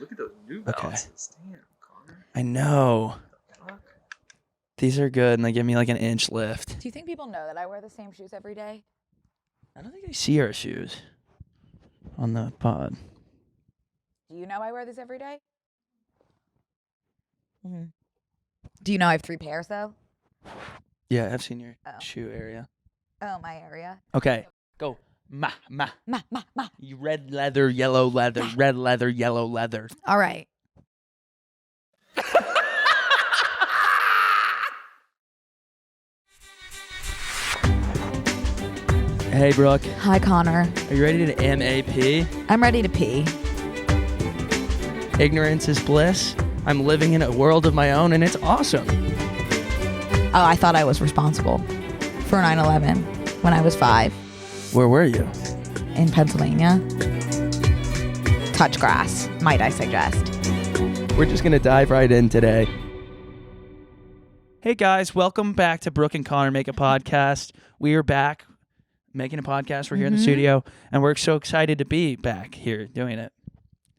Look at those New Balances. Damn, Connor. I know. These are good, and they give me like an inch lift. Do you think people know that I wear the same shoes every day? I don't think I see our shoes on the pod. Do you know I wear these every day? Mm-hmm. Do you know I have 3 pairs, though? Yeah, I've seen your shoe area. Oh, my area. Okay, go. Ma. You red leather, yellow leather, red leather, yellow leather. All right. Hey, Brooke. Hi, Connor. Are you ready to MAP? I'm ready to pee. Ignorance is bliss. I'm living in a world of my own, and it's awesome. Oh, I thought I was responsible for 9/11 when I was 5 Where were you? in Pennsylvania. Touch grass, might I suggest. We're just going to dive right in today. Hey, guys. Welcome back to Brooke and Connor Make a Podcast. We are back making a podcast. We're here in the studio, and we're so excited to be back here doing it.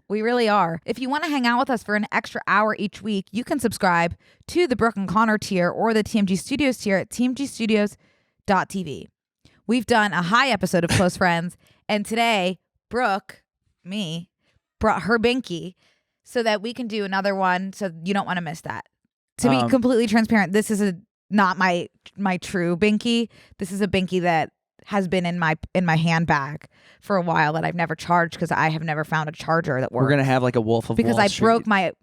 We really are. If you want to hang out with us for an extra hour each week, you can subscribe to the Brooke and Connor tier or the TMG Studios tier at tmgstudios.tv. We've done a high episode of Close Friends, and today, Brooke, me, brought her binky so that we can do another one, so you don't want to miss that. To be completely transparent, this is not my true binky. This is a binky that has been in my handbag for a while that I've never charged because I have never found a charger that works. We're going to have like a Wolf of because Wall I Street. broke my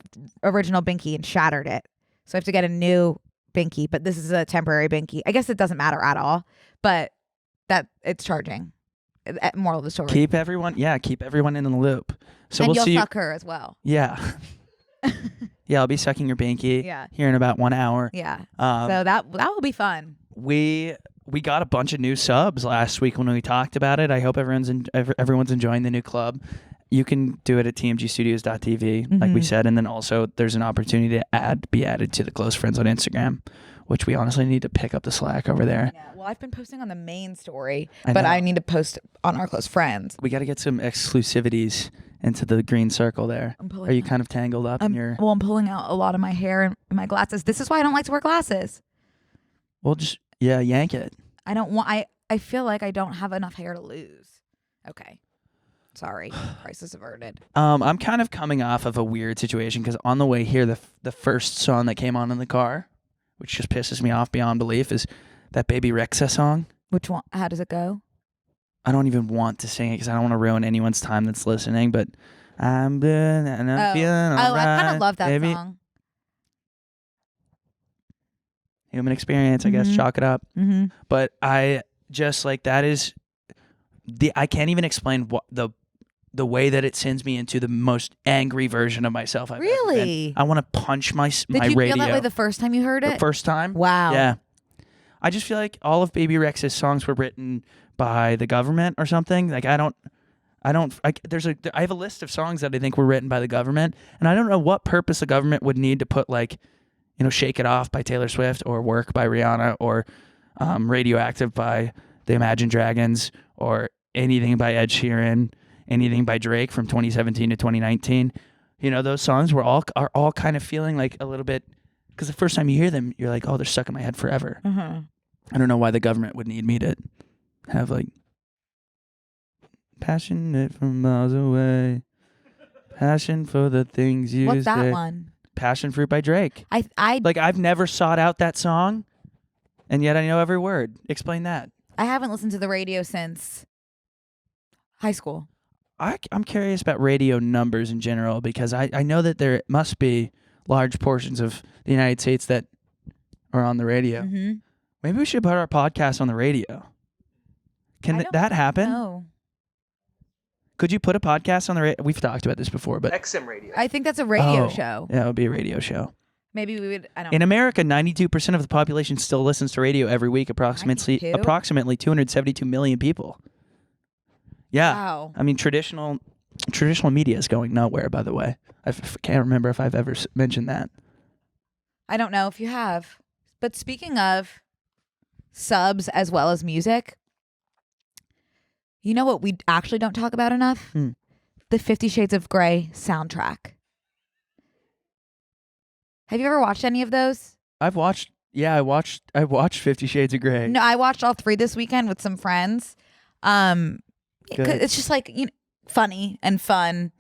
original binky and shattered it. So I have to get a new binky, but this is a temporary binky. I guess it doesn't matter at all, but that it's charging. Moral of the story. Keep everyone in the loop. So and we'll you'll see suck her as well. Yeah. Yeah, I'll be sucking your binky here in about 1 hour. Yeah. So that will be fun. We got a bunch of new subs last week when we talked about it. I hope everyone's enjoying the new club. You can do it at tmgstudios.tv, like we said, and then also there's an opportunity to be added to the Close Friends on Instagram, which we honestly need to pick up the slack over there. Yeah, well, I've been posting on the main story, but I need to post on our Close Friends. We got to get some exclusivities into the green circle there. Are you kind of tangled up in your... Well, I'm pulling out a lot of my hair and my glasses. This is why I don't like to wear glasses. Well, just... Yeah, yank it. I feel like I don't have enough hair to lose. Okay. Sorry. Crisis averted. I'm kind of coming off of a weird situation because on the way here, the first song that came on in the car, which just pisses me off beyond belief, is that Baby Rexha song. Which one? How does it go? I don't even want to sing it because I don't want to ruin anyone's time that's listening, but I'm feeling all right, I kind of love that baby. song. Human experience, I guess. Chalk it up. But I just like that is I can't even explain what the way that it sends me into the most angry version of myself I've ever been. I want to punch my radio. Did you feel that way the first time you heard it? The first time? Wow. Yeah. I just feel like all of Baby Rex's songs were written by the government or something. Like I have a list of songs that I think were written by the government, and I don't know what purpose the government would need to put like, you know, Shake It Off by Taylor Swift or Work by Rihanna or Radioactive by the Imagine Dragons or anything by Ed Sheeran, anything by Drake from 2017 to 2019. You know, those songs are all kind of feeling like a little bit, because the first time you hear them, you're like, oh, they're stuck in my head forever. I don't know why the government would need me to have like passionate from miles away, passion for the things you What's say. that one? Passion Fruit by Drake. I've never sought out that song, and yet I know every word. Explain that. I haven't listened to the radio since high school. I'm curious about radio numbers in general because I know that there must be large portions of the United States that are on the radio. Maybe we should put our podcast on the radio. Can that happen? No. Could you put a podcast on the radio? We've talked about this before, but XM radio. I think that's a radio show. Yeah, it would be a radio show. Maybe we would. I don't. In America, 92% of the population still listens to radio every week. Approximately 272 million people. Yeah. Wow. I mean, traditional media is going nowhere. By the way, I can't remember if I've ever mentioned that. I don't know if you have. But speaking of subs as well as music, you know what we actually don't talk about enough? The 50 Shades of Grey soundtrack. Have you ever watched any of those? I watched 50 Shades of Grey. No, I watched all 3 this weekend with some friends. Good. It's just like, funny and fun.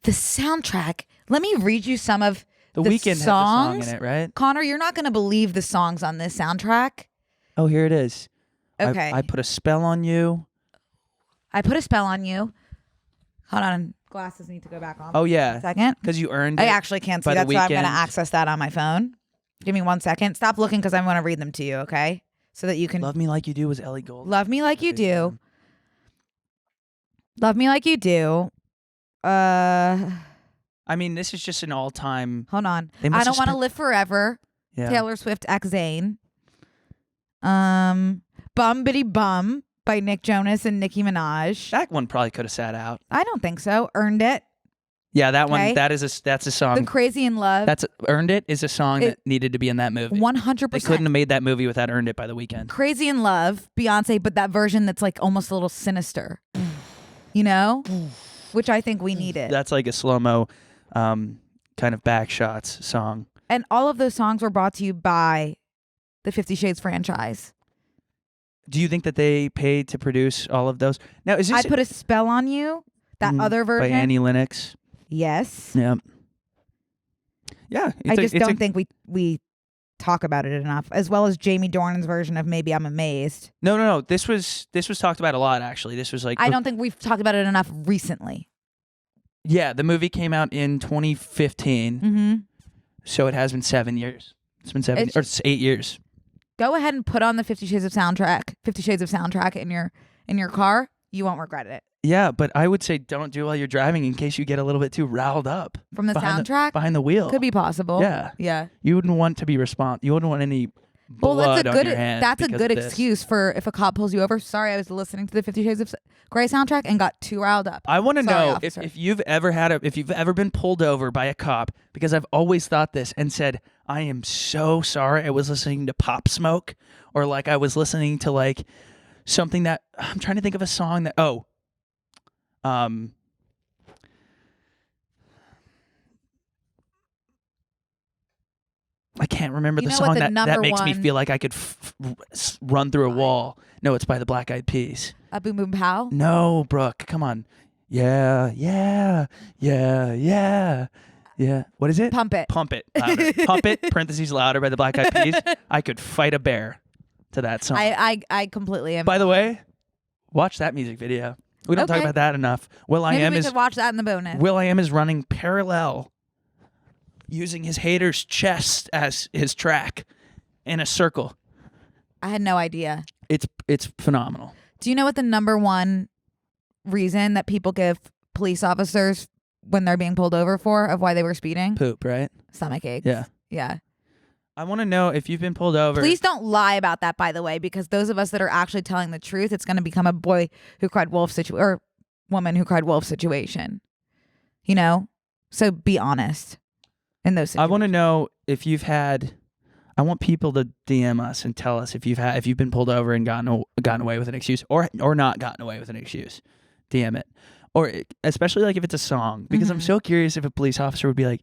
The soundtrack. Let me read you some of The the Weeknd has a songs. song in it, right? Connor, you're not going to believe the songs on this soundtrack. Oh, here it is. Okay. I put a spell on you. I put a spell on you. Hold on. Glasses need to go back on. Oh, yeah. Second. Because you earned it. I actually can't see. by the That's why I'm going to Weeknd. access that on my phone. Give me 1 second. Stop looking because I want to read them to you, okay? So that you can Love Me Like You Do was Ellie Gold. love me like you do. Love me like you do. I mean, this is just an all-time. Hold on. They must I don't have want to spent- live forever. Yeah. Taylor Swift X Zayn. Bum Bitty Bum by Nick Jonas and Nicki Minaj. That one probably could have sat out. I don't think so. Earned It. Yeah, that Okay. one. That's a The song. Crazy in Love. Earned It is a song It- that needed to be in that movie. 100%. They couldn't have made that movie without Earned It by the Weeknd. Crazy in Love, Beyonce, but that version that's like almost a little sinister. You know? Which I think we needed. That's like a slow-mo kind of back shots song. And all of those songs were brought to you by the 50 Shades franchise. Do you think that they paid to produce all of those? Now, is this I Put a Spell on You, that other by version. Annie Lennox? Yes. Yeah. Yeah. I just don't think we talk about it enough, as well as Jamie Dornan's version of Maybe I'm Amazed. No. This was talked about a lot, actually. This was like I don't think we've talked about it enough recently. Yeah, the movie came out in 2015, Mm-hmm. so it has been 7 years. It's been it's 8 years. Go ahead and put on the 50 Shades of soundtrack in your car. You won't regret it. Yeah, but I would say don't do it while you're driving in case you get a little bit too riled up. From the behind soundtrack? behind the wheel. Could be possible. Yeah. Yeah. You wouldn't want to be You wouldn't want any Well, blood that's a on your hands. a because good of this. excuse for if a cop pulls you over. Sorry, I was listening to the 50 Shades of Grey soundtrack and got too riled up. I want to Sorry, know officer. if you've ever been pulled over by a cop, because I've always thought this and said, I am so sorry I was listening to Pop Smoke, or like I was listening to like something that I'm trying to think of a song that I can't remember You the know what song the that number makes me one- feel like I could run through a wall. No, it's by the Black Eyed Peas. A Boom Boom Pow? No, Brooke, come on. Yeah. What is it? Pump It. Pump It. Louder. Pump It, parentheses louder by the Black Eyed Peas. I could fight a bear to that song. I completely am. By the way, watch that music video. We don't talk Okay. about that enough. Maybe we could watch that in the bonus. Will.i.am is running parallel, using his hater's chest as his track in a circle. I had no idea. It's phenomenal. Do you know what the number one reason that people give police officers when they're being pulled over for of why they were speeding? Poop, right? Stomach aches. Yeah. Yeah. I want to know if you've been pulled over. Please don't lie about that, by the way, because those of us that are actually telling the truth, it's going to become a boy who cried wolf situation or woman who cried wolf situation. You know? So be honest in those situations. I want to know if you've had. I want people to DM us and tell us if you've been pulled over and gotten away with an excuse or not gotten away with an excuse. DM it, or especially like if it's a song, because I'm so curious if a police officer would be like,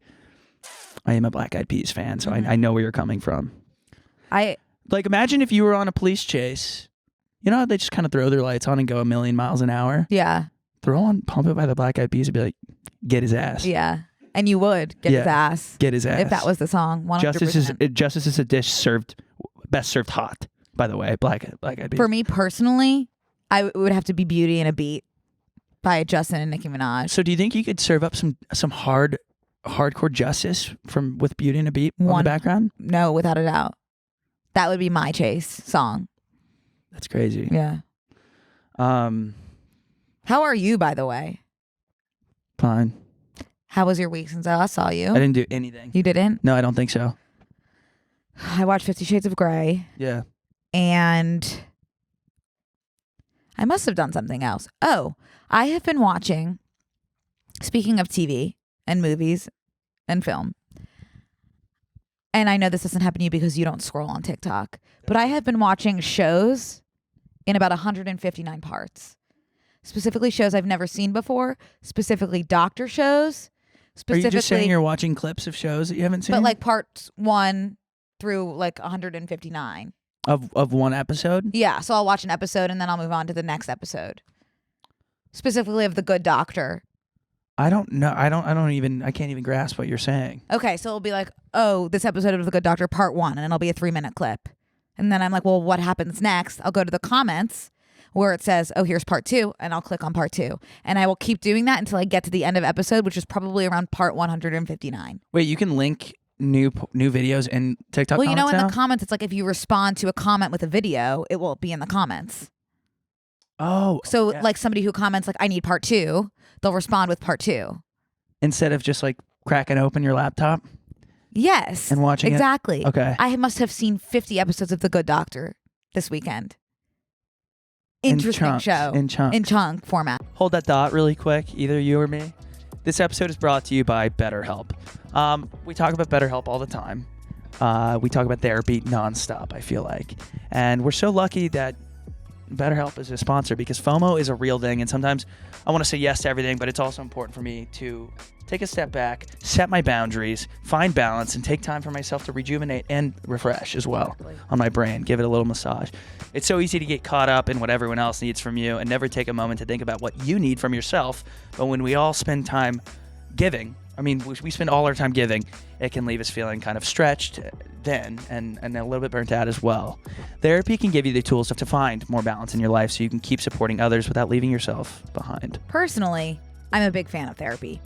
I am a Black Eyed Peas fan, so I know where you're coming from. Like imagine if you were on a police chase. You know how they just kind of throw their lights on and go a million miles an hour? Yeah. Throw on Pump It by the Black Eyed Peas and be like, get his ass. Yeah. And you would get his ass. Get his ass. If that was the song. 100%. Justice is a dish best served hot, by the way. Black Eyed Peas. For me personally, it would have to be Beauty and a Beat by Justin and Nicki Minaj. So do you think you could serve up some hardcore justice with Beauty and a Beat on the background? No, without a doubt. That would be my chase song. That's crazy. Yeah. How are you, by the way? Fine. How was your week since I last saw you? I didn't do anything. You didn't? No, I don't think so. I watched 50 Shades of Grey. Yeah. And I must have done something else. Oh, I have been watching, speaking of TV and movies and film, and I know this doesn't happen to you because you don't scroll on TikTok, but I have been watching shows in about 159 parts. Specifically shows I've never seen before, specifically doctor shows, Are you just saying you're watching clips of shows that you haven't seen? But like parts 1 through like 159. Of one episode? Yeah, so I'll watch an episode and then I'll move on to the next episode. Specifically of The Good Doctor. I don't know. I can't even grasp what you're saying. Okay, so it'll be like, oh, this episode of The Good Doctor part 1, and then it'll be a 3-minute clip. And then I'm like, well, what happens next? I'll go to the comments where it says, oh, here's part 2, and I'll click on part 2. And I will keep doing that until I get to the end of episode, which is probably around part 159. Wait, you can link new videos in TikTok Well, you know, comments in now? the comments, it's like if you respond to a comment with a video, it will be in the comments. Oh. So yeah. like somebody who comments like, I need part 2, they'll respond with part 2. Instead of just like cracking open your laptop? Yes. And watching it? Exactly. Okay. I must have seen 50 episodes of The Good Doctor this weekend. Interesting show. In chunks. In chunk format. Hold that thought really quick, either you or me. This episode is brought to you by BetterHelp. We talk about BetterHelp all the time. We talk about therapy nonstop, I feel like. And we're so lucky that BetterHelp is a sponsor because FOMO is a real thing. And sometimes I want to say yes to everything, but it's also important for me to take a step back, set my boundaries, find balance, and take time for myself to rejuvenate and refresh as well on my brain. Give it a little massage. It's so easy to get caught up in what everyone else needs from you and never take a moment to think about what you need from yourself. But when we all spend time giving, I mean, we spend all our time giving, it can leave us feeling kind of stretched then and a little bit burnt out as well. Therapy can give you the tools to find more balance in your life so you can keep supporting others without leaving yourself behind. Personally, I'm a big fan of therapy.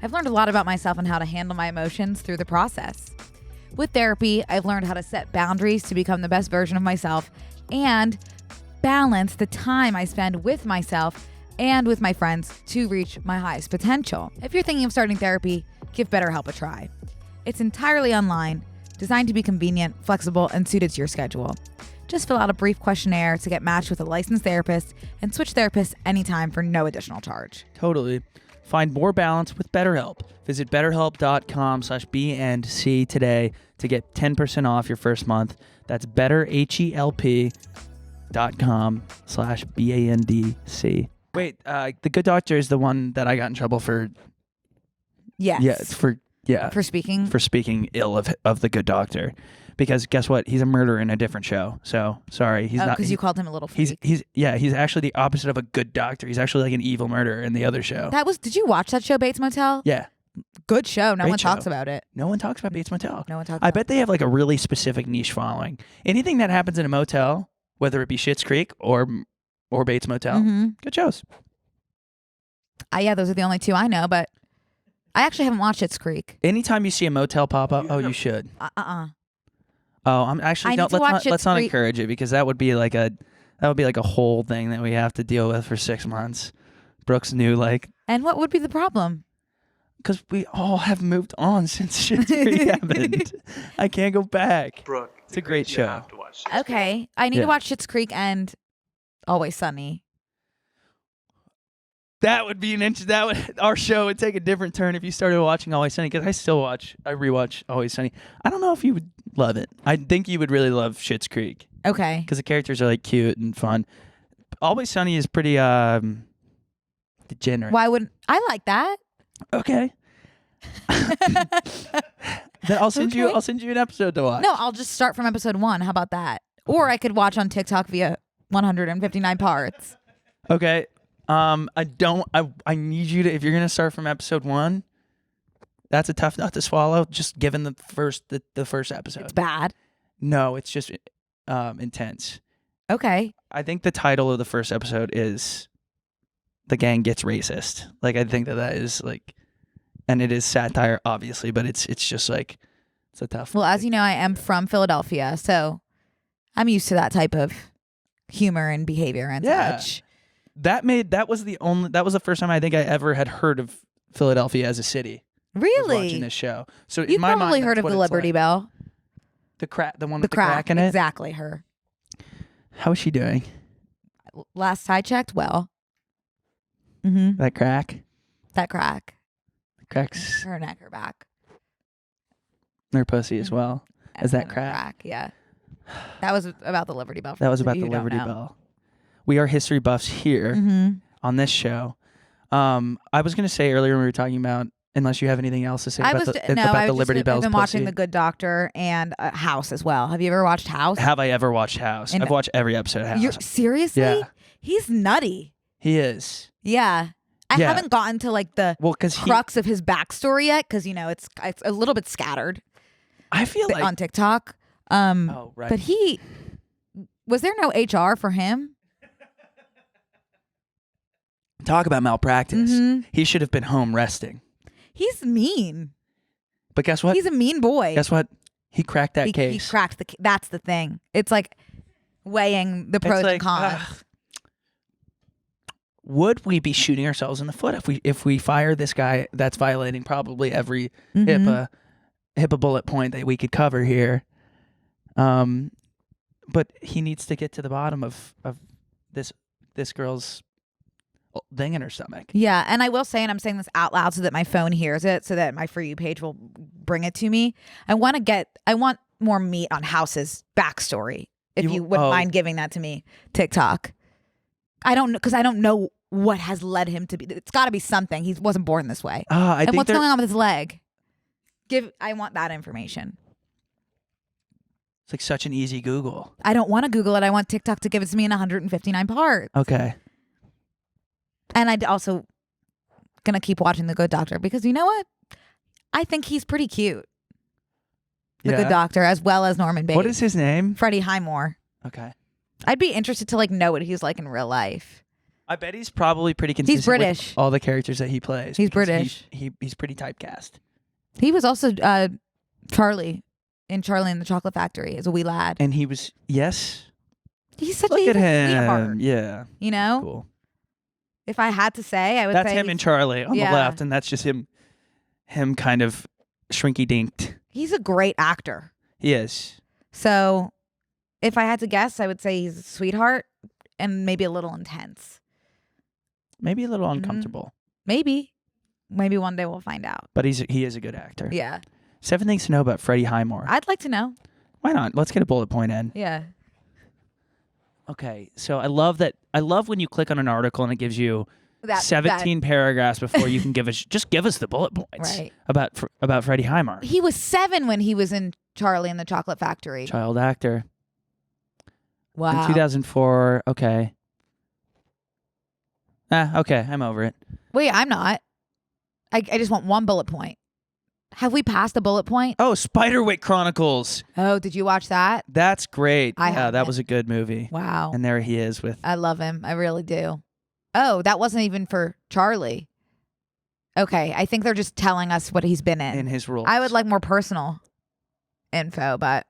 I've learned a lot about myself and how to handle my emotions through the process. With therapy, I've learned how to set boundaries to become the best version of myself and balance the time I spend with myself and with my friends to reach my highest potential. If you're thinking of starting therapy, give BetterHelp a try. It's entirely online, designed to be convenient, flexible, and suited to your schedule. Just fill out a brief questionnaire to get matched with a licensed therapist and switch therapists anytime for no additional charge. Totally. Find more balance with BetterHelp. Visit betterhelp.com/BNC today to get 10% off your first month. That's betterhelp.com/BANDC. Wait, The Good Doctor is the one that I got in trouble for. Yes. Yeah, for speaking ill of The Good Doctor. Because guess what? He's a murderer in a different show. So sorry, he's not. Because you called him a little freak. He's actually the opposite of a good doctor. He's actually like an evil murderer in the other show. Did you watch that show, Bates Motel? Yeah. Good show. No Great one show. talks about it. No one talks about Bates Motel. No one talks I about bet they have like a really specific niche following. Anything that happens in a motel, whether it be Schitt's Creek or Bates Motel, good shows. Yeah, those are the only two I know, but I actually haven't watched Schitt's Creek. Anytime you see a motel pop up, you should. Oh, I'm actually let's not encourage it because that would be like a whole thing that we have to deal with for 6 months. Brooks knew And what would be the problem? Because we all have moved on since Schitt's Creek happened. I can't go back. Brooke, it's a great show. You have to watch Schitt's Okay, I need to watch Schitt's Creek and Always Sunny. That would be our show would take a different turn if you started watching Always Sunny, because I rewatch Always Sunny. I don't know if you would love it. I think you would really love Schitt's Creek. Okay. Because the characters are like cute and fun. Always Sunny is pretty degenerate. Why wouldn't I like that? Okay. Then I'll send you an episode to watch. No, I'll just start from episode 1. How about that? Or I could watch on TikTok via 159 parts. Okay. I need you to, if you're gonna start from episode 1, that's a tough nut to swallow. Just given the first episode. It's bad. No, it's just intense. Okay. I think the title of the first episode is "The Gang Gets Racist." Like, I think that is like, and it is satire, obviously, but it's just like, it's a tough. Well, as you know, I am from Philadelphia, so I'm used to that type of humor and behavior and such. That was the first time I think I ever had heard of Philadelphia as a city. Really? Watching this show. So You've in my probably mind, heard of the Liberty Bell. The one with the crack in it? Exactly, her. How is she doing? Last I checked, well. Mm-hmm. That crack? That crack. Cracks. Her neck, her back. Her pussy as well. As that crack? Yeah. That was about the Liberty Bell. That was about the Liberty Bell. We are history buffs here on this show. I was going to say earlier when we were talking about Unless you have anything else to say I about was the, no, about I the was Liberty just, Bells I've been watching pussy. The Good Doctor and House as well. Have you ever watched House? Have I ever watched House? And I've watched every episode of House. Seriously? Yeah. He's nutty. He is. Yeah. I Yeah. haven't gotten to like the Because crux of his backstory yet, because it's a little bit scattered I feel like on TikTok. oh right. But was there no HR for him? Talk about malpractice. Mhm. He should have been home resting. He's mean. But guess what? He's a mean boy. Guess what? He cracked that He case. cracked that's the thing. It's like weighing the pros It's like, and cons. would we be shooting ourselves in the foot if we fire this guy that's violating probably every Mhm. HIPAA bullet point that we could cover here? But he needs to get to the bottom of this girl's thing in her stomach. Yeah, and I will say, and I'm saying this out loud so that my phone hears it, so that my For You page will bring it to me. I want more meat on House's backstory. If you wouldn't mind giving that to me, TikTok. I don't know, because I don't know what has led him to be. It's got to be something. He wasn't born this way. I and think what's going on with his leg? I want that information. It's like such an easy Google. I don't want to Google it. I want TikTok to give it to me in 159 parts. Okay. And I'd also gonna keep watching The Good Doctor, because you know what? I think he's pretty cute. The Good Doctor, as well as Norman Bates. What is his name? Freddie Highmore. Okay. I'd be interested to know what he's like in real life. I bet he's probably pretty consistent. He's British. With all the characters that he plays. He's because British. He's pretty typecast. He was also Charlie in Charlie and the Chocolate Factory as a wee lad. And he was He's such Look a at him. sweetheart. Yeah. You know? Cool. If I had to say, I would That's say him and Charlie on yeah. the left, and that's just him kind of shrinky dinked. he's a great actor. He is. So if I had to guess, I would say he's a sweetheart and maybe a little intense. Maybe a little uncomfortable. Maybe one day we'll find out. But he is a good actor. Yeah. 7 things to know about Freddie Highmore. I'd like to know. Why not? Let's get a bullet point in. Yeah. Okay. So I love when you click on an article and it gives you That 17 paragraphs before you can give us the bullet points Right. about Freddie Highmore. He was 7 when he was in Charlie and the Chocolate Factory. Child actor. Wow. In 2004. Okay. Okay. I'm over it. Wait, I'm not. I just want one bullet point. Have we passed a bullet point? Oh, Spiderwick Chronicles. Oh, did you watch that? That's great. I Yeah, that haven't. was a good movie. Wow. And there he is with. I love him. I really do. Oh, that wasn't even for Charlie. Okay, I think they're just telling us what he's been in. In his roles. I would like more personal info, but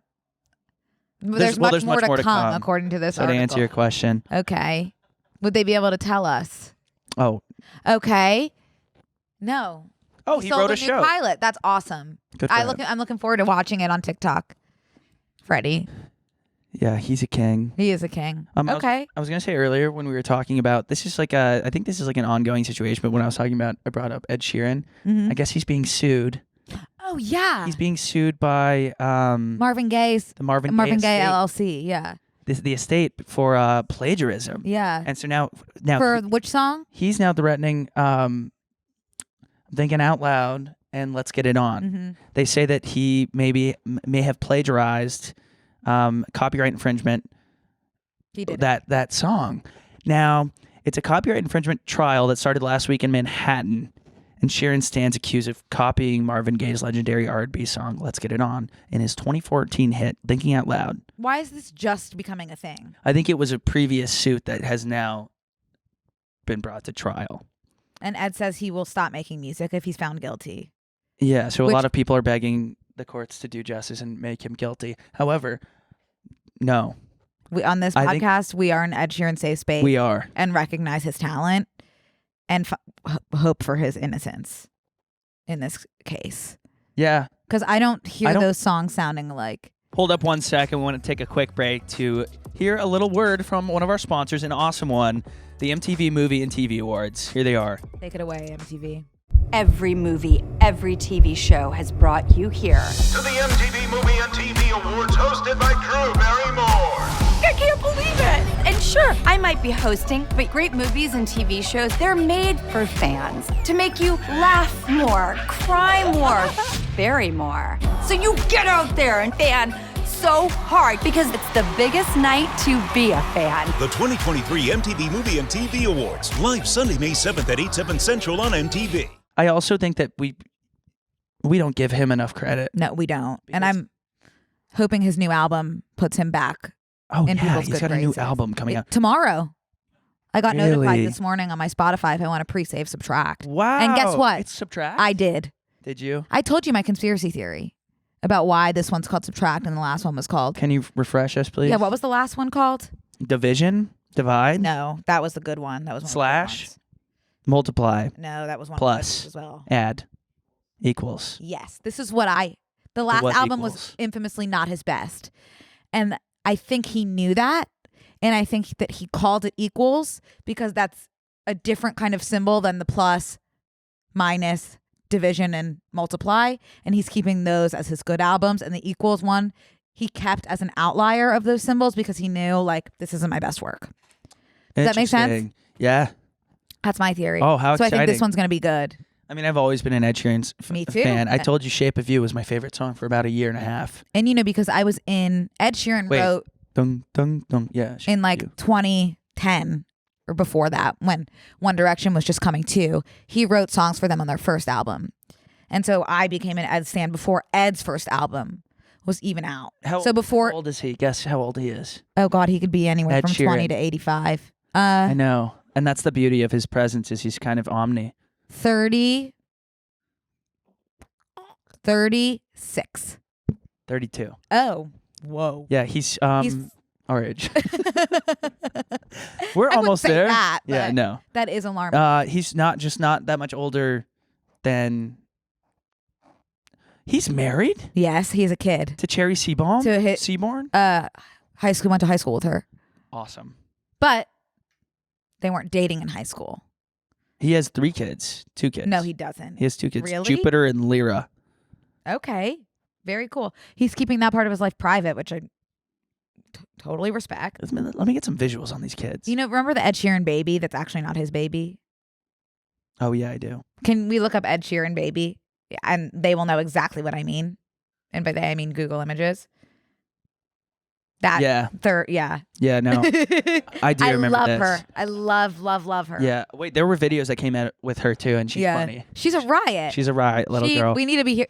there's much more to come according to this So article. to answer your question. Okay. Would they be able to tell us? Oh. Okay. No. Oh, he sold wrote a new show. pilot. That's awesome. Good for him. I'm looking forward to watching it on TikTok. Freddie. Yeah, he's a king. He is a king. I was gonna say earlier when we were talking about this is I think this is like an ongoing situation, but when I was talking about, I brought up Ed Sheeran. Mhm. I guess he's being sued. Oh yeah. He's being sued by Marvin Gaye's the Marvin Gaye estate, LLC. Yeah. the estate for plagiarism. Yeah. And so now For which song? he's now threatening thinking out loud and let's get it on. Mm-hmm. They say that he may have plagiarized copyright infringement. He did. that song. Now, it's a copyright infringement trial that started last week in Manhattan, and Sheeran stands accused of copying Marvin Gaye's legendary R&B song "Let's Get It On" in his 2014 hit "Thinking Out Loud." Why is this just becoming a thing? I think it was a previous suit that has now been brought to trial. And Ed says he will stop making music if he's found guilty. Yeah, so a lot of people are begging the courts to do justice and make him guilty. However, no. On this podcast, we are an Ed Sheeran safe space. We are. And recognize his talent and hope for his innocence in this case. Yeah. Because I don't hear those songs sounding like... Hold up 1 second. We want to take a quick break to hear a little word from one of our sponsors, an awesome one, the MTV Movie and TV Awards. Here they are. Take it away, MTV. Every movie, every TV show has brought you here. To the MTV Movie and TV Awards hosted by Drew Barrymore. I can't believe it! And Sure, I might be hosting, but great movies and TV shows, they're made for fans. To make you laugh more, cry more, bury more. So you get out there and fan so hard because it's the biggest night to be a fan. The 2023 MTV Movie and TV Awards, live Sunday, May 7th at 8, 7 Central on MTV. I also think that we don't give him enough credit. No, we don't. And I'm hoping his new album puts him back. Oh, in yeah, people's he's good got graces. a new album coming out. Tomorrow. I got Really? notified this morning on my Spotify if I want to pre-save Subtract. Wow. And guess what? It's Subtract? I did. Did you? I told you my conspiracy theory about why this one's called Subtract and the last one was called. Can you refresh us, please? Yeah, what was the last one called? Division? Divide? No, that was the good one. That was one Slash? Of the good ones. Multiply? No, that was one Plus? of the good ones as well. Add? Equals? Yes, this is what the last what album equals? was infamously not his best. And I think he knew that. And I think that he called it equals because that's a different kind of symbol than the plus, minus, division, and multiply. And he's keeping those as his good albums. And the equals one, he kept as an outlier of those symbols because he knew, like, this isn't my best work. Does that make sense? Interesting. Yeah. That's my theory. Oh, how So I think exciting. this one's going to be good. I mean, I've always been an Ed Sheeran Me too. fan. I told you Shape of You was my favorite song for about a year and a half. And, because I was in, Ed Sheeran Wait. wrote Dung, dung, dung. Yeah. Shape in of like You. 2010 or before that, when One Direction was just coming too, he wrote songs for them on their first album. And so I became an Ed stan before Ed's first album was even out. How old is he? Guess how old he is. Oh God, he could be anywhere Ed from Sheeran. 20 to 85. I know. And that's the beauty of his presence is he's kind of omni. 36. 32. Oh, whoa. Yeah, he's our age. We're I wouldn't almost say there. that, Yeah, but no. That is alarming. He's not that much older than. He's married Yes, he's a kid. to Cherry Seaborn. To Seaborn. Went to high school with her, Awesome. but they weren't dating in high school. He has 3 kids, 2 kids. No, he doesn't. He has 2 kids. Really? Jupiter and Lyra. Okay. Very cool. He's keeping that part of his life private, which I totally respect. Let me get some visuals on these kids. Remember the Ed Sheeran baby that's actually not his baby? Oh yeah, I do. Can we look up Ed Sheeran baby? And they will know exactly what I mean. And by that I mean Google Images. Yeah. Yeah. Yeah, no. I do remember love this. her. I love her. Yeah. Wait, there were videos that came out with her too, and she's funny. She's a riot. She's a riot little girl. We need to be here.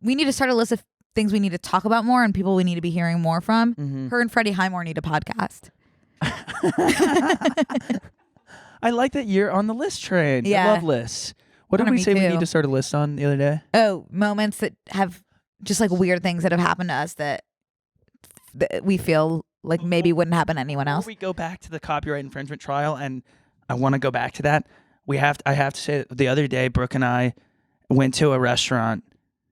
We need to start a list of things we need to talk about more and people we need to be hearing more from. Mm-hmm. Her and Freddie Highmore need a podcast. I like that you're on the list train. Yeah. I love lists. What did Kinda we me say we too. need to start a list on the other day? Oh, moments that have just like weird things that have happened to us that we feel like maybe wouldn't happen to anyone else. Before we go back to the copyright infringement trial, and I want to go back to that, I have to say the other day, Brooke and I went to a restaurant,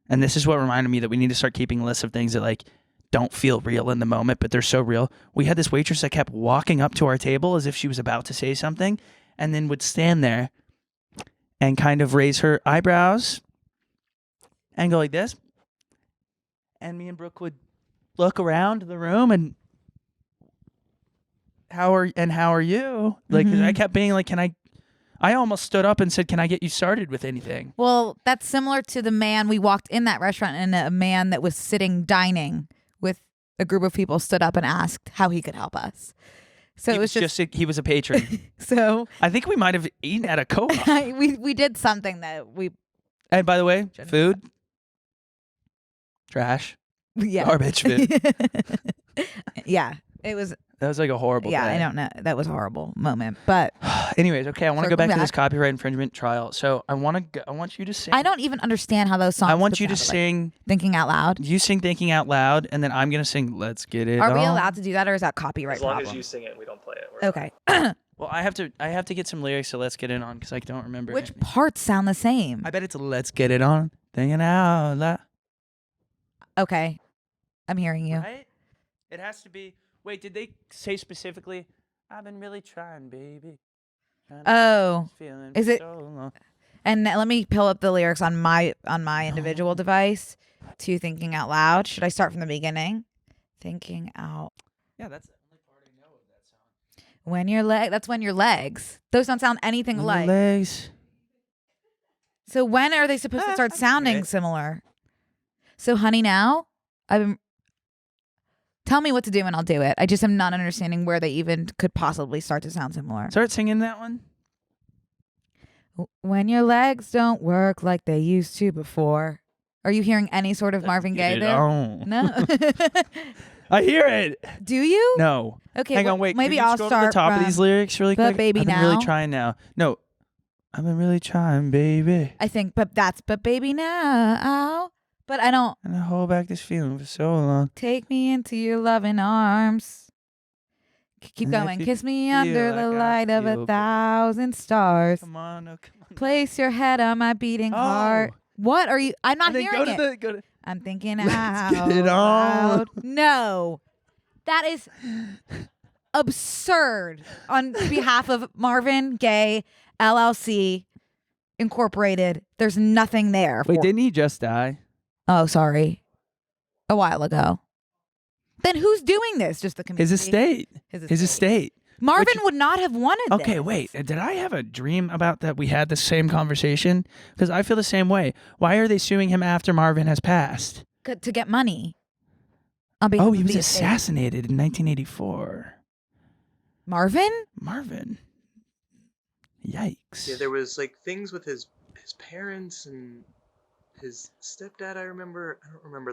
and this is what reminded me that we need to start keeping lists of things that like don't feel real in the moment, but they're so real. We had this waitress that kept walking up to our table as if she was about to say something, and then would stand there and kind of raise her eyebrows and go like this. And me and Brooke would look around the room and how are you? Like, 'cause I kept being like, I almost stood up and said, can I get you started with anything? Well, that's similar to the man we walked in that restaurant and a man that was sitting dining with a group of people stood up and asked how he could help us. So He it was just he was a patron. so I think we might have eaten at a co-op. we did something that we And by the way, Shouldn't food, trash, yeah garbage food. yeah it was That was like a horrible yeah day. I don't know, that was a horrible moment, but Anyways, okay, I want to go Circling back to this back. copyright infringement trial. So I want you to sing. I don't even understand how those songs I want could you to sound like. sing. Thinking Out Loud. You sing Thinking Out Loud, and then I'm gonna sing Let's Get It Are we On. allowed to do that, or is that copyright As long problem? as you sing it, we don't play it. We're Okay. Well, I have to get some lyrics, so Let's Get It On, because I don't remember. Which any. parts sound the same? I bet it's Let's Get It On, Thinking Out Loud. Okay, I'm hearing you. Right? It has to be. Wait, did they say specifically? I've been really trying, baby. Trying to Oh, feeling is it- so long. and let me pull up the lyrics on my individual device to Thinking Out Loud. Should I start from the beginning? Thinking Out. Yeah, that's the only part I know of that song. When your that's when your legs. Those don't sound anything When alike. your legs. So when are they supposed to start sounding similar? So honey, now tell me what to do and I'll do it. I just am not understanding where they even could possibly start to sound similar. Start singing that one. When your legs don't work like they used to before. Are you hearing any sort of Marvin Gaye there? No. I hear it. Do you? No. Okay. Hang on, wait. Maybe Can you I'll scroll start to the top of these lyrics really But quick. Baby I've been Now. really trying now. No. I've been really trying, baby. I think, but baby now. But I don't. And I hold back this feeling for so long. Take me into your loving arms. Keep And if going. you Kiss me feel under the like I light of feel a good. 1,000 stars. Come on, oh, come on. Place your head on my beating heart. What are you? I'm not And then hearing it. go to I'm thinking Let's out get it on. loud. No. That is absurd on behalf of Marvin Gaye LLC Incorporated. There's nothing there. Wait, for- didn't he just die? Oh, sorry. A while ago. Then who's doing this? Just the community? His estate. His estate. Marvin Which- would not have wanted Okay, this. wait. Did I have a dream about that? We had the same conversation? Because I feel the same way. Why are they suing him after Marvin has passed? To get money. On behalf Oh, he of was the estate. assassinated in 1984. Marvin? Marvin. Yikes. Yeah, there was like things with his parents and his stepdad. I don't remember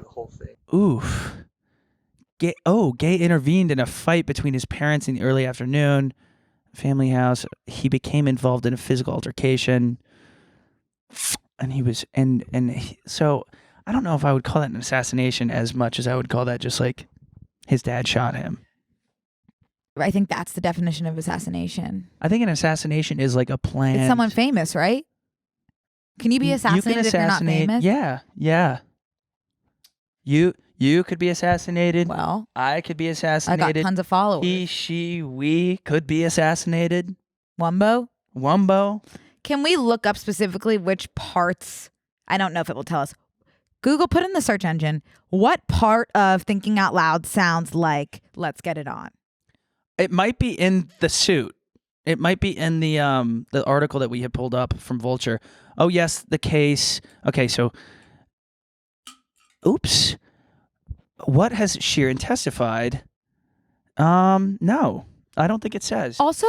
the whole thing. Oof. Gay intervened in a fight between his parents in the early afternoon. Family house. He became involved in a physical altercation. And he was, so I don't know if I would call that an assassination as much as I would call that just like his dad shot him. I think that's the definition of assassination. I think an assassination is like a plan. It's someone famous, right? Can you be assassinated if you're not famous? Yeah. You could be assassinated. Well, I could be I assassinated. got tons of followers. He, she, we could be assassinated. Wumbo? Wumbo. Can we look up specifically which parts? I don't know if it will tell us. Google, put in the search engine, what part of Thinking Out Loud sounds like Let's Get It On? It might be in the suit. It might be in the article that we had pulled up from Vulture. Oh yes, the case. Okay, so oops. What has Sheeran testified? No. I don't think it says. Also?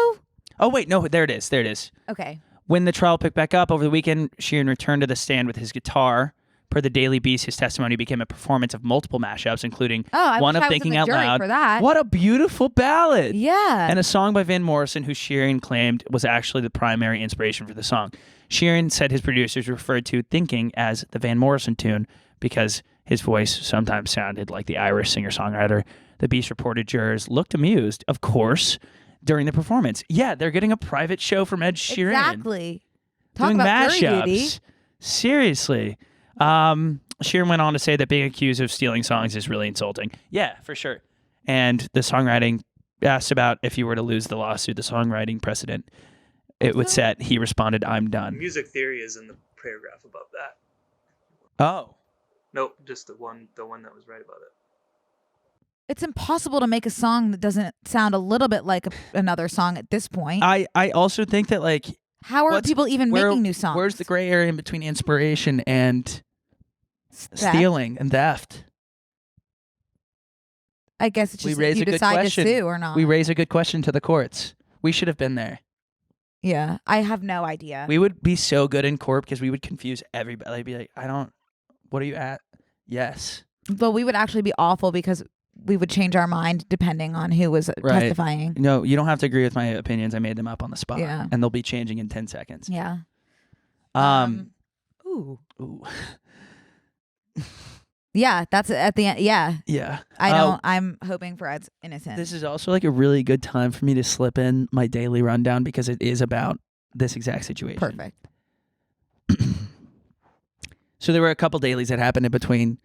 Oh wait, no, there it is. There it is. Okay. When the trial picked back up over the weekend, Sheeran returned to the stand with his guitar. Per the Daily Beast, his testimony became a performance of multiple mashups, including I one wish of I was in Thinking the Out jury Loud. for that. What a beautiful ballad! Yeah. And a song by Van Morrison, who Sheeran claimed was actually the primary inspiration for the song. Sheeran said his producers referred to Thinking as the Van Morrison tune because his voice sometimes sounded like the Irish singer-songwriter. The Beast reported jurors looked amused, of course, during the performance. Yeah, they're getting a private show from Ed Sheeran. Exactly. Talk Doing about jury mashups. duty. Seriously. Sheeran went on to say that being accused of stealing songs is really insulting. Yeah, for sure. And the songwriting, asked about if you were to lose the lawsuit, the songwriting precedent it would set. He responded, "I'm done." Music theory is in the paragraph above that. Oh. Nope, just the one that was right about it. It's impossible to make a song that doesn't sound a little bit like another song at this point. I also think that like How are people even making new songs? Where's the gray area in between inspiration and stealing and theft? I guess it's just We raise you a good decide to question. sue or not. We raise a good question to the courts. We should have been there. Yeah, I have no idea. We would be so good in court because we would confuse everybody. They'd be like, what are you at? Yes. But we would actually be awful because we would change our mind depending on who was Right. testifying. No, you don't have to agree with my opinions. I made them up on the spot. Yeah. And they'll be changing in 10 seconds. Yeah. Ooh. Yeah, that's at the end. Yeah. Yeah. I'm hoping for Ed's innocence. This is also like a really good time for me to slip in my daily rundown because it is about this exact situation. Perfect. So there were a couple dailies that happened in between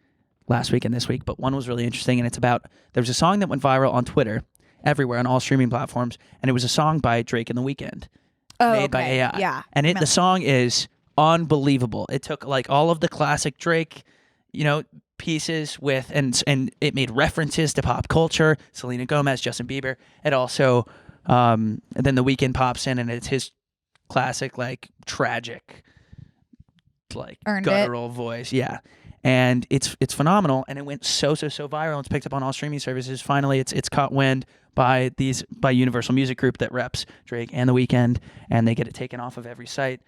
last week and this week, but one was really interesting, and it's about there was a song that went viral on Twitter, everywhere on all streaming platforms, and it was a song by Drake and The Weeknd, made by AI. Yeah. And the song is unbelievable. It took like all of the classic Drake, pieces and it made references to pop culture, Selena Gomez, Justin Bieber. It also And then The Weeknd pops in, and it's his classic, like, tragic, like, Earned it. guttural voice. Yeah. And it's phenomenal, and it went so viral. It's picked up on all streaming services. Finally, it's caught wind by Universal Music Group that reps Drake and The Weeknd, and they get it taken off of every site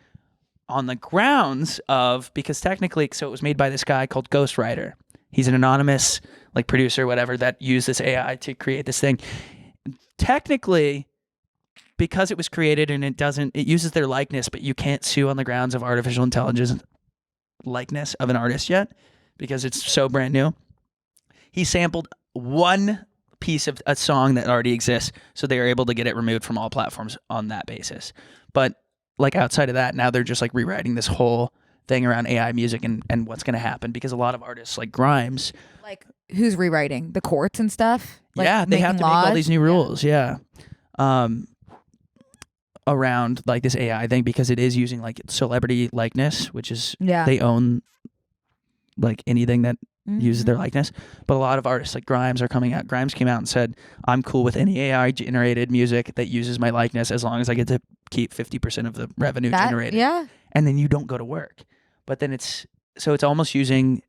on the grounds of, because technically, so it was made by this guy called Ghostwriter. He's an anonymous, like, producer, whatever, that used this AI to create this thing. Technically, because it was created and it uses their likeness, but you can't sue on the grounds of artificial intelligence likeness of an artist yet because it's so brand new. He sampled one piece of a song that already exists, so they were able to get it removed from all platforms on that basis. But like outside of that, now they're just like rewriting this whole thing around AI music and what's going to happen, because a lot of artists like Grimes, Like, who's rewriting? The courts and stuff? Like, yeah, they have to make all laws? these new rules. Yeah. Around like this AI thing, because it is using like celebrity likeness, which is they own like anything that uses their likeness. But a lot of artists like Grimes are coming out. Grimes came out and said, I'm cool with any AI generated music that uses my likeness as long as I get to keep 50% of the revenue generated. Yeah. And then you don't go to work. But then it's almost using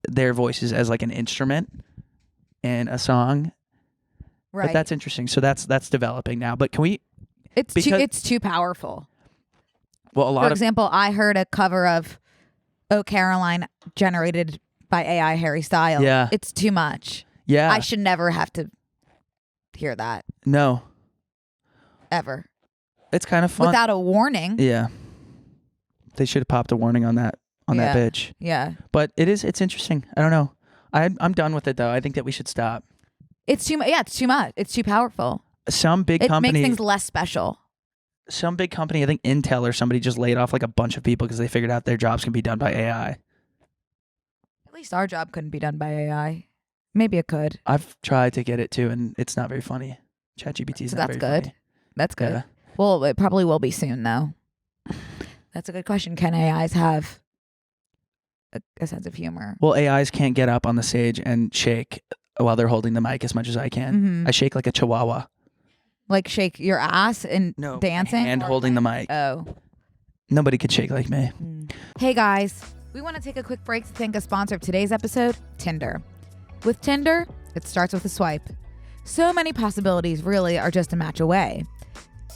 their voices as like an instrument in a song. Right. But that's interesting. So that's developing now. But can we? It's too powerful. Well, For example, I heard a cover of "Oh Caroline" generated by AI Harry Styles. Yeah. It's too much. Yeah. I should never have to hear that No. ever It's kind of fun. without a warning. Yeah. They should have popped a warning on that Yeah. bitch. Yeah. But it's interesting. I don't know. I'm done with it though. I think that we should stop. It's too much. Yeah, it's too much. It's too powerful. Some big It company, makes things less special. I think Intel or somebody just laid off like a bunch of people because they figured out their jobs can be done by AI. At least our job couldn't be done by AI. Maybe it could. I've tried to get it to, and it's not very funny. ChatGPT is So not that's very good. funny. That's good. Yeah. Well, it probably will be soon, though. That's a good question. Can AIs have a sense of humor? Well, AIs can't get up on the stage and shake while they're holding the mic as much as I can. Mhm. I shake like a chihuahua. Like shake your ass and No, dancing? and holding the mic. Oh. Nobody could shake like me. Hey guys, we want to take a quick break to thank a sponsor of today's episode, Tinder. With Tinder, it starts with a swipe. So many possibilities really are just a match away.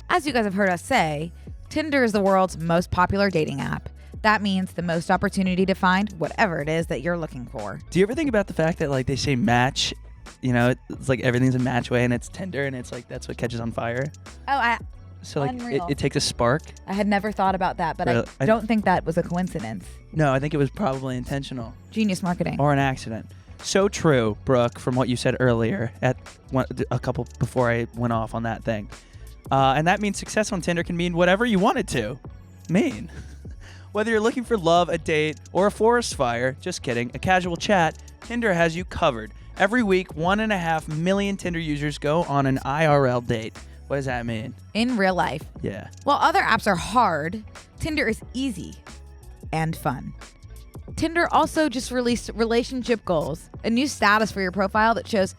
As you guys have heard us say, Tinder is the world's most popular dating app. That means the most opportunity to find whatever it is that you're looking for. Do you ever think about the fact that like they say match, you know, it's like everything's a match way and it's Tinder and it's like that's what catches on fire? Oh, So like Unreal. it takes a spark. I had never thought about that, but Really? I don't think that was a coincidence. No, I think it was probably intentional Genius marketing. or an accident. So true, Brooke, from what you said earlier a couple before I went off on that thing. And that means success on Tinder can mean whatever you want it to mean. Whether you're looking for love, a date, or a forest fire, just kidding, a casual chat, Tinder has you covered. Every week, 1.5 million Tinder users go on an IRL date. What does that mean? In real life. Yeah. While other apps are hard, Tinder is easy and fun. Tinder also just released relationship goals, a new status for your profile that shows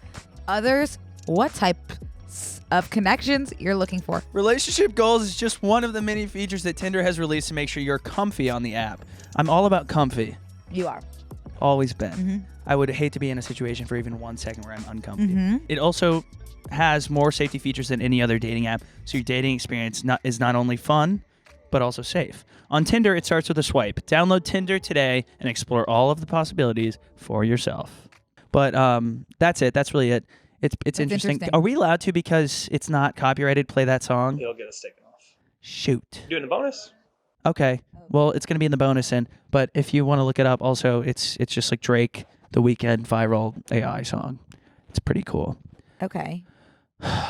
others what type of connections you're looking for. Relationship goals is just one of the many features that Tinder has released to make sure you're comfy on the app. I'm all about comfy. You are. Always been. Mm-hmm. I would hate to be in a situation for even 1 second where I'm uncomfy. Mm-hmm. It also has more safety features than any other dating app, so your dating experience is not only fun, but also safe. On Tinder, it starts with a swipe. Download Tinder today and explore all of the possibilities for yourself. But that's it. That's really it. It's interesting. Are we allowed to, because it's not copyrighted, play that song? It'll get us taken off. Shoot. Doing the bonus? Okay. Well, it's going to be in the bonus end. But if you want to look it up, also, it's just like Drake, The Weeknd viral AI song. It's pretty cool. Okay.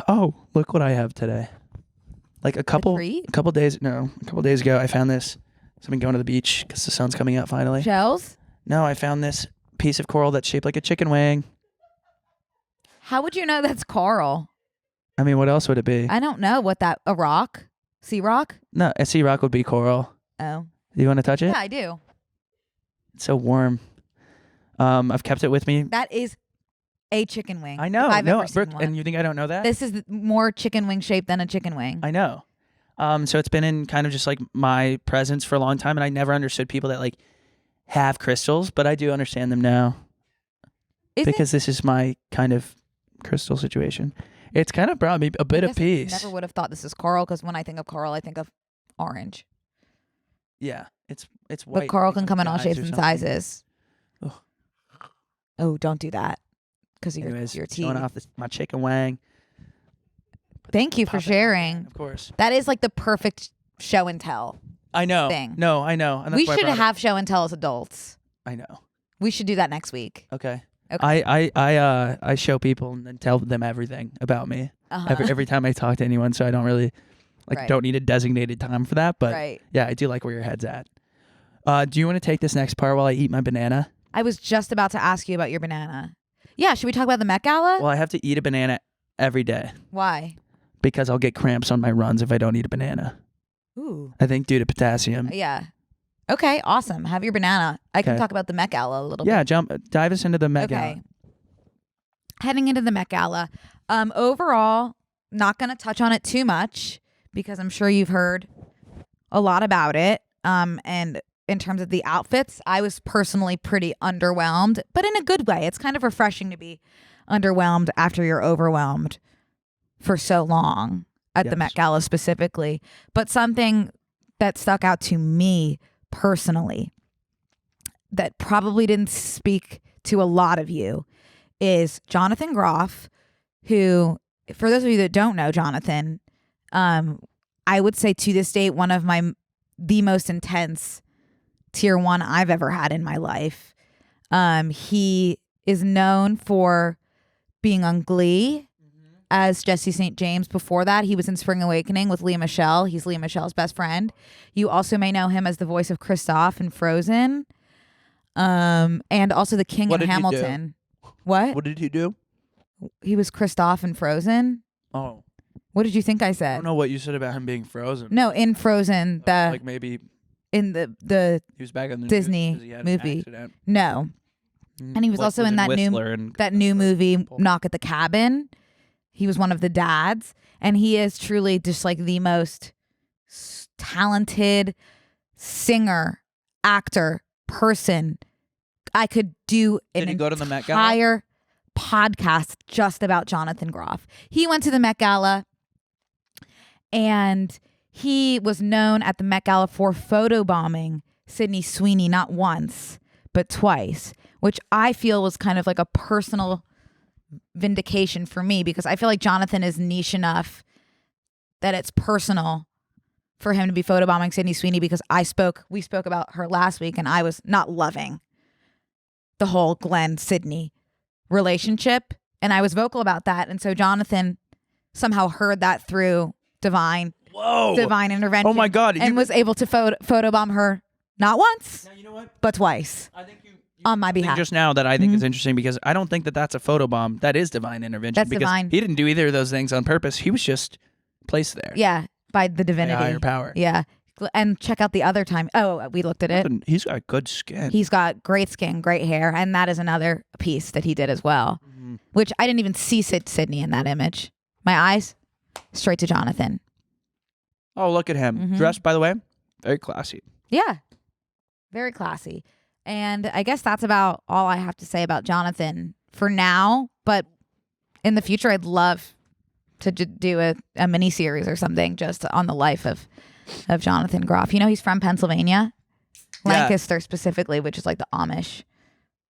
Oh, look what I have today. Like a couple days ago, I found this. So I've been going to the beach because the sun's coming out finally. Shells? No, I found this piece of coral that's shaped like a chicken wing. How would you know that's coral? I mean, what else would it be? I don't know what a rock? Sea rock? No, a sea rock would be coral. Oh. Do you want to touch it? Yeah, I do. It's so warm. I've kept it with me. That is a chicken wing. I know. If I've No, ever seen Brooke, one. and you think I don't know that? This is more chicken wing shaped than a chicken wing. I know. So it's been in kind of just like my presence for a long time, and I never understood people that like have crystals, but I do understand them now because this is my kind of crystal situation. It's kind of brought me a bit of peace. Never would have thought this is coral because when I think of coral, I think of orange. Yeah, it's white. But coral can come in all dyes shapes or and something. sizes. Ugh. Oh, don't do that because of Anyways, your teeth. showing off my chicken wang. Thank you for Pop it. sharing. Of course. That is like the perfect show and tell I know. thing. No, I know. And that's We why I should brought it. have show and tell as adults. I know. We should do that next week. Okay. Okay. I show people and then tell them everything about me every time I talk to anyone, so I don't really Right. don't need a designated time for that. But Right. yeah, I do like where your head's at. Do you want to take this next part while I eat my banana? I was just about to ask you about your banana. Yeah, should we talk about the Met Gala? Well, I have to eat a banana every day Why? because I'll get cramps on my runs if I don't eat a banana. Ooh. I think due to potassium. Yeah. Okay, awesome. Have your banana. I can Okay. talk about the Met Gala a little Yeah, bit. dive us into the Met Gala. Okay. Heading into the Met Gala. Overall, not going to touch on it too much because I'm sure you've heard a lot about it. And in terms of the outfits, I was personally pretty underwhelmed, but in a good way. It's kind of refreshing to be underwhelmed after you're overwhelmed for so long at the Yes. Met Gala specifically. But something that stuck out to me personally that probably didn't speak to a lot of you is Jonathan Groff, who, for those of you that don't know Jonathan, I would say to this date, one of the most intense tier 1 I've ever had in my life. He is known for being on Glee as Jesse St. James. Before that, he was in Spring Awakening with Leah Michele. He's Leah Michelle's best friend. You also may know him as the voice of Kristoff in Frozen. And also the King What in did he do? Hamilton. What? What did he do? He was Kristoff in Frozen. Oh, What did you think I I said? don't know what you said about him being frozen. No, in Frozen, the Like maybe in the he was back on the Disney news 'cause he had an movie. accident. no. And he was Like, also in that Whistler and new movie people. Knock at the Cabin. He was one of the dads, and he is truly just like the most talented singer, actor, person. I could do an Did he go to the Met Gala? entire podcast just about Jonathan Groff. He went to the Met Gala, and he was known at the Met Gala for photobombing Sydney Sweeney not once but twice, which I feel was kind of like a personal vindication for me because I feel like Jonathan is niche enough that it's personal for him to be photobombing Sydney Sweeney because we spoke about her last week and I was not loving the whole Glenn Sydney relationship and I was vocal about that. And so Jonathan somehow heard that through divine intervention. Oh my God. And was able to photobomb her not once, Now, you know what? but twice I think you on my something behalf. just now that I think is interesting because I don't think that that's a photobomb. That is divine intervention. That's because divine. He didn't do either of those things on purpose. He was just placed there. Yeah, by the By a divinity. higher power. Yeah. And check out the other time. Oh, we looked at it. And he's got good skin. He's got great skin, great hair, and that is another piece that he did as well, Mm-hmm. which I didn't even see Sydney in that image. My eyes straight to Jonathan. Oh, look at him. Mhm. Dressed, by the way, very classy. Yeah, very classy. And I guess that's about all I have to say about Jonathan for now. But in the future, I'd love to do a mini series or something just on the life of Jonathan Groff. You know, he's from Pennsylvania, Yeah. Lancaster specifically, which is like the Amish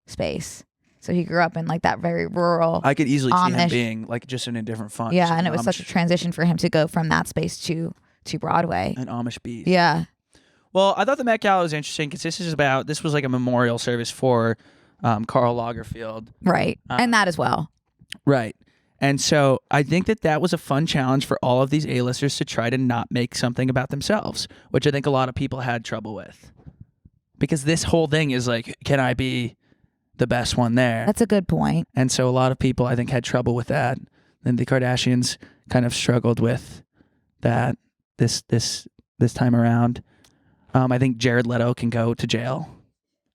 space. So he grew up in like that very rural. I could easily see him Amish. being like just in a different font. Yeah, just and an it was such a Amish- transition for him to go from that space to Broadway. an Amish beast. Yeah. Well, I thought the Met Gala was interesting because this was like a memorial service for Karl Lagerfeld. Right. And that as well. Right. And so I think that was a fun challenge for all of these A-listers to try to not make something about themselves, which I think a lot of people had trouble with. Because this whole thing is like, can I be the best one there? That's a good point. And so a lot of people, I think, had trouble with that. And the Kardashians kind of struggled with that this time around. I think Jared Leto can go to jail.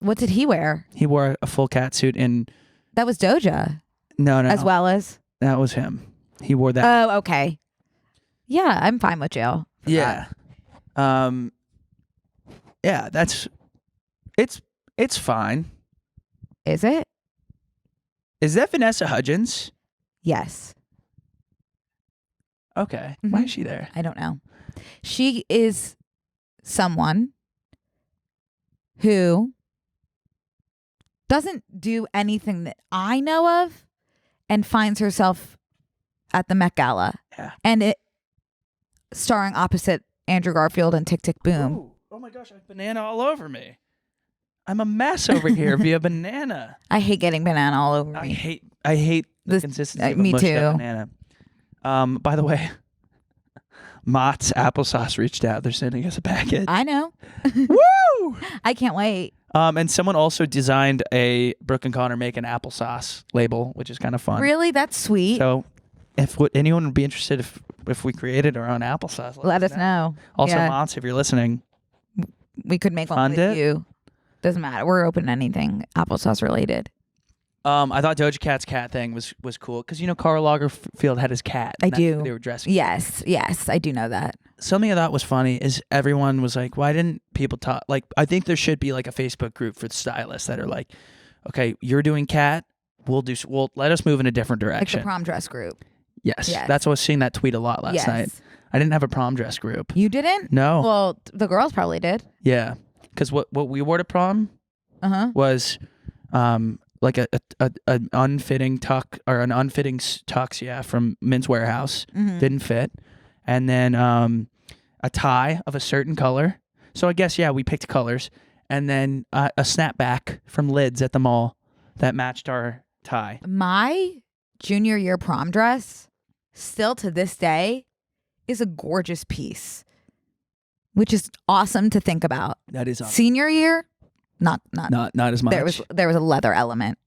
What did he wear? He wore a full catsuit in... That was Doja. No. as well as? That was him. He wore that. Oh, okay. Yeah, I'm fine with jail. for Yeah. that. Yeah, it's fine. Is it? Is that Vanessa Hudgens? Yes. Okay. Why is she there? I don't know. She is someone who doesn't do anything that I know of and finds herself at the Met Gala. Yeah. And it starring opposite Andrew Garfield and Tick Tick Boom. Ooh. Oh my gosh, I have banana all over me. I'm a mess over here via banana. I hate getting banana all over I me. hate the This- consistency of a me mushed up too. banana. By the way, Mott's Applesauce reached out. They're sending us a package. I know. Woo! I can't wait. And someone also designed a Brooke and Connor make an applesauce label, which is kind of fun. Really? That's sweet. So, if anyone would be interested if we created our own applesauce, Let us know. Also, Yeah. Mott's, if you're listening, We could make one Fund with it? you. Doesn't matter. We're open to anything applesauce related. I thought Doja Cat's cat thing was cool because Karl Lagerfeld had his cat. I and that's do. who they were dressing. Yes, I do know that. Something I thought was funny is everyone was like, why didn't people talk? Like, I think there should be like a Facebook group for stylists that are like, okay, you're doing cat. We'll let us move in a different Like direction. the prom dress group. Yes. Yes. That's what I was seeing that tweet a lot last Yes. night. I didn't have a prom dress group. You didn't? No. Well, the girls probably did. Yeah. Because what we wore to prom was like an unfitting tuck or an unfitting tux, from Men's Warehouse. Didn't fit. And then a tie of a certain color. So I guess, we picked colors. And then a snapback from Lids at the mall that matched our tie. My junior year prom dress, still to this day, is a gorgeous piece, which is awesome to think about. That is awesome. Senior year, not as much. there was a leather element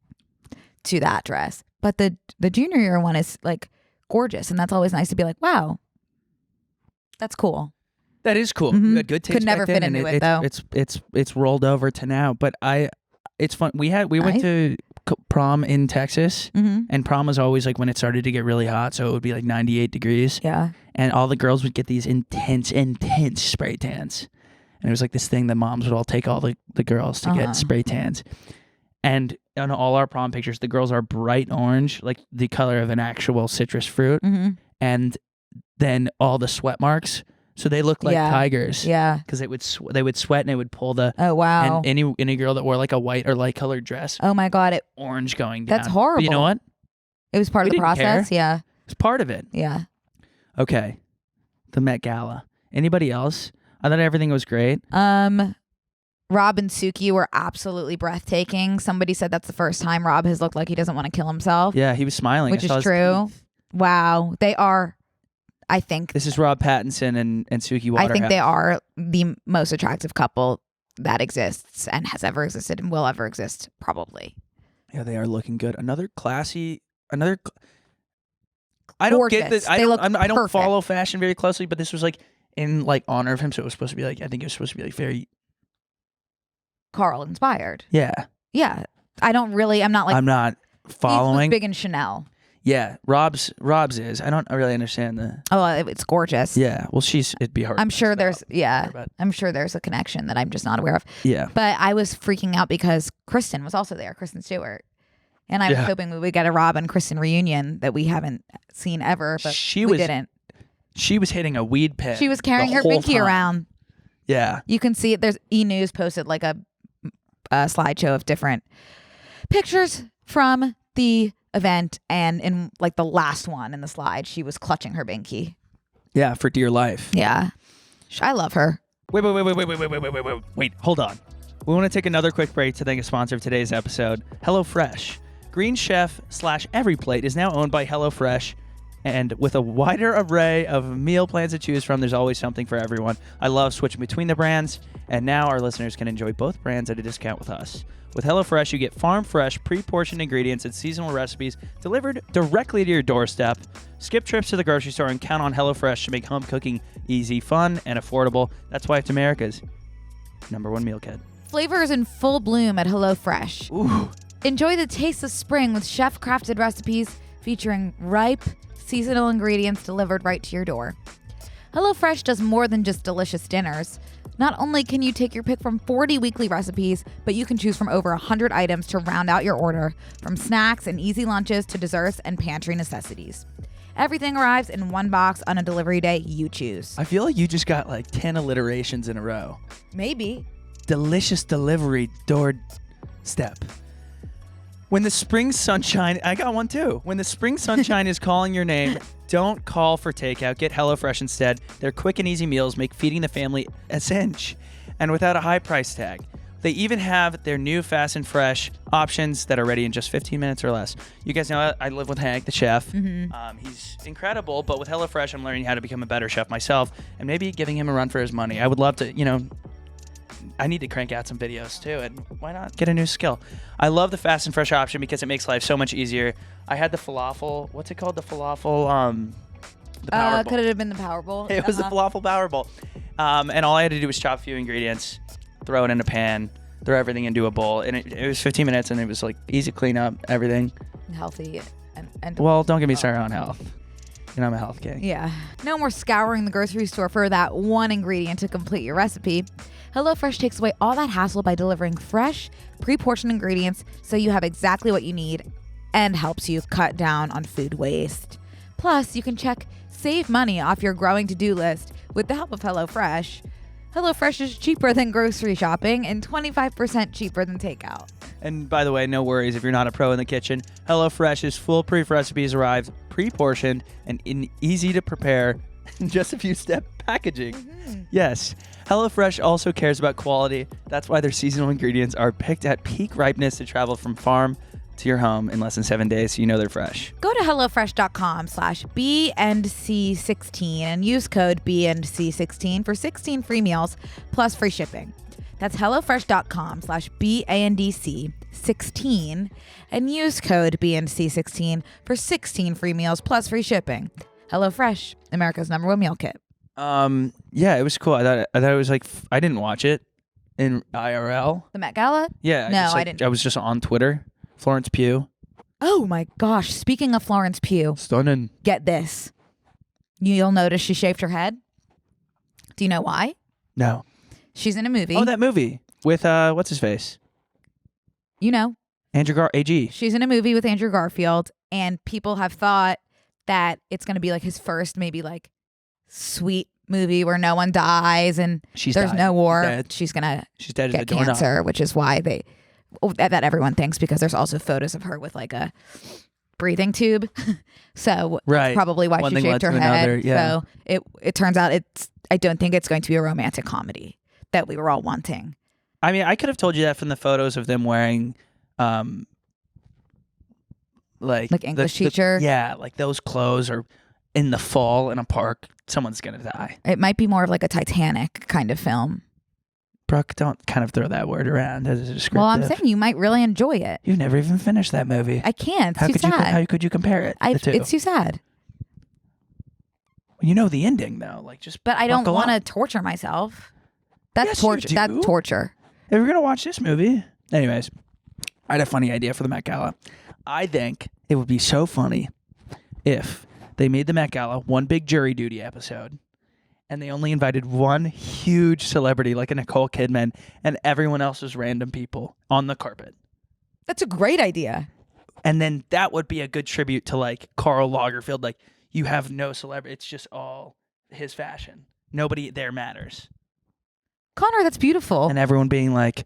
to that dress, but the junior year one is like gorgeous, and that's always nice to be like, wow, that's cool. That is cool. Mhm. You had good taste. Could never back then, fit and into it, though. It's rolled over to now, but it's fun. We went to prom in Texas, and prom was always like when it started to get really hot, so it would be like 98 degrees. Yeah. And all the girls would get these intense spray tans. And it was like this thing that moms would all take all the girls to get spray tans. And on all our prom pictures, the girls are bright orange, like the color of an actual citrus fruit. And then all the sweat marks. So they look like tigers. Yeah. Because they would sweat and it would pull the... Oh, wow. And any girl that wore like a white or light colored dress, Oh my God. orange going down. That's horrible. But you know what? It was part We of the didn't process. care. Yeah. It's part of it. Yeah. Okay. The Met Gala. Anybody else? I thought everything was great. Rob and Suki were absolutely breathtaking. Somebody said that's the first time Rob has looked like he doesn't want to kill himself. Yeah, he was smiling. Which I saw is his true. teeth. Wow. They are, I think, This is Rob Pattinson and Suki Waterhouse. I think they are the most attractive couple that exists and has ever existed and will ever exist, probably. Yeah, they are looking good. I don't get Gorgeous. this. I They look don't perfect. follow fashion very closely, but this was like in like honor of him, so it was supposed to be like, I think it was supposed to be like very Carl inspired. Yeah. Yeah. I'm not like, I'm not he following. looks big in Chanel. Yeah, Rob's is. I don't really understand the. Oh, it's gorgeous. Yeah, well, it'd be hard. I'm sure there's, Sorry, but- I'm sure there's a connection that I'm just not aware of. Yeah. But I was freaking out because Kristen was also there, Kristen Stewart. And I was hoping we would get a Rob and Kristen reunion that we haven't seen ever, but we didn't. She was hitting a weed pit. She was carrying the her whole binky time. around. Yeah. You can see it. There's E! News posted like a slideshow of different pictures from the event, and in like the last one in the slide, she was clutching her binky. Yeah, for dear life. Yeah. I love her. Wait. Hold on. We want to take another quick break to thank a sponsor of today's episode, HelloFresh. Green Chef / Every Plate is now owned by HelloFresh. And with a wider array of meal plans to choose from, there's always something for everyone. I love switching between the brands, and now our listeners can enjoy both brands at a discount with us. With HelloFresh, you get farm-fresh, pre-portioned ingredients and seasonal recipes delivered directly to your doorstep. Skip trips to the grocery store and count on HelloFresh to make home cooking easy, fun, and affordable. That's why it's America's #1 meal kit. Flavor is in full bloom at HelloFresh. Ooh. Enjoy the taste of spring with chef-crafted recipes featuring ripe, seasonal ingredients delivered right to your door. HelloFresh does more than just delicious dinners. Not only can you take your pick from 40 weekly recipes, but you can choose from over 100 items to round out your order, from snacks and easy lunches to desserts and pantry necessities. Everything arrives in one box on a delivery day you choose. I feel like you just got like 10 alliterations in a row. Maybe. Delicious delivery doorstep. When the spring sunshine, I got one too. When the spring sunshine is calling your name, don't call for takeout. Get HelloFresh instead. Their quick and easy meals make feeding the family a cinch, and without a high price tag. They even have their new fast and fresh options that are ready in just 15 minutes or less. You guys know I live with Hank, the chef. He's incredible, but with HelloFresh, I'm learning how to become a better chef myself, and maybe giving him a run for his money. I would love to, I need to crank out some videos too, and why not get a new skill? I love the fast and fresh option because it makes life so much easier. I had the falafel. What's it called? The falafel. The Power Bowl. Could it have been the Power Bowl? It was the falafel Power Bowl. And all I had to do was chop a few ingredients, throw it in a pan, throw everything into a bowl, and it was 15 minutes, and it was like easy cleanup, everything. Healthy and well, don't get me started on health. I'm a health king. Yeah. No more scouring the grocery store for that one ingredient to complete your recipe. HelloFresh takes away all that hassle by delivering fresh, pre-portioned ingredients so you have exactly what you need and helps you cut down on food waste. Plus, you can check save money off your growing to-do list with the help of HelloFresh. HelloFresh is cheaper than grocery shopping and 25% cheaper than takeout. And by the way, no worries if you're not a pro in the kitchen. HelloFresh's foolproof recipes arrive pre-portioned and easy to prepare in just a few step packaging. Yes, HelloFresh also cares about quality. That's why their seasonal ingredients are picked at peak ripeness to travel from farm to your home in less than 7 days, so you know they're fresh. Go to HelloFresh.com/BNC16 and use code BNC16 for 16 free meals plus free shipping. That's HelloFresh.com/BNC16 and use code BNC16 for 16 free meals plus free shipping. HelloFresh, America's #1 meal kit. Yeah, it was cool. I thought it was like, I didn't watch it in IRL. The Met Gala? Yeah. No, I didn't. I was just on Twitter. Florence Pugh. Oh my gosh. Speaking of Florence Pugh, Stunning. get this. You'll notice she shaved her head. Do you know why? No. She's in a movie. Oh, that movie with, what's his face? You know. AG. She's in a movie with Andrew Garfield, and people have thought that it's going to be like his first maybe like sweet movie where no one dies and there's no war. She's dead as a get doorknob. cancer, which is why that everyone thinks, because there's also photos of her with like a breathing tube. So right. Probably why One she thing shaved led her to head. another, yeah. So it turns out I don't think it's going to be a romantic comedy that we were all wanting. I mean, I could have told you that from the photos of them wearing like English teacher. Yeah, like those clothes are in the fall in a park. Someone's gonna die. It might be more of like a Titanic kind of film. Brooke, don't kind of throw that word around as a descriptive. Well, I'm saying you might really enjoy it. You've never even finished that movie. I can't. How could you compare it? It's too sad. You know the ending though. Like just. But I don't want to torture myself. That's Yes, torture. you do. That's torture. If we're gonna watch this movie, anyways, I had a funny idea for the Met Gala. I think it would be so funny if they made the Met Gala one big jury duty episode, and they only invited one huge celebrity like a Nicole Kidman, and everyone else was random people on the carpet. That's a great idea. And then that would be a good tribute to like Karl Lagerfeld. Like, you have no celebrity; it's just all his fashion. Nobody there matters. Connor, that's beautiful. And everyone being like,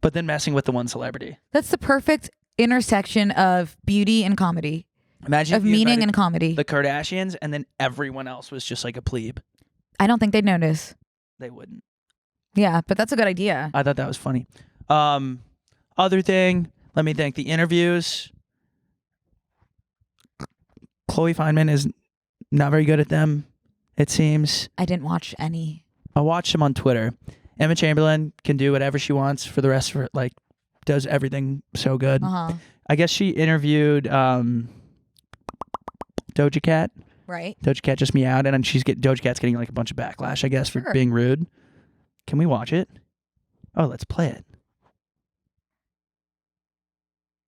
but then messing with the one celebrity. That's the perfect intersection of beauty and comedy. Imagine of meaning and comedy. The Kardashians, and then everyone else was just like a plebe. I don't think they'd notice. They wouldn't. Yeah, but that's a good idea. I thought that was funny. Other thing, let me think. The interviews. Chloe Fineman is not very good at them, it seems. I didn't watch any. I watched them on Twitter. Emma Chamberlain can do whatever she wants for the rest of her, like, does everything so good. Uh-huh. I guess she interviewed Doja Cat. Right. Doja Cat just meowed, and then Doja Cat's getting like a bunch of backlash, I guess, for Sure. being rude. Can we watch it? Oh, let's play it.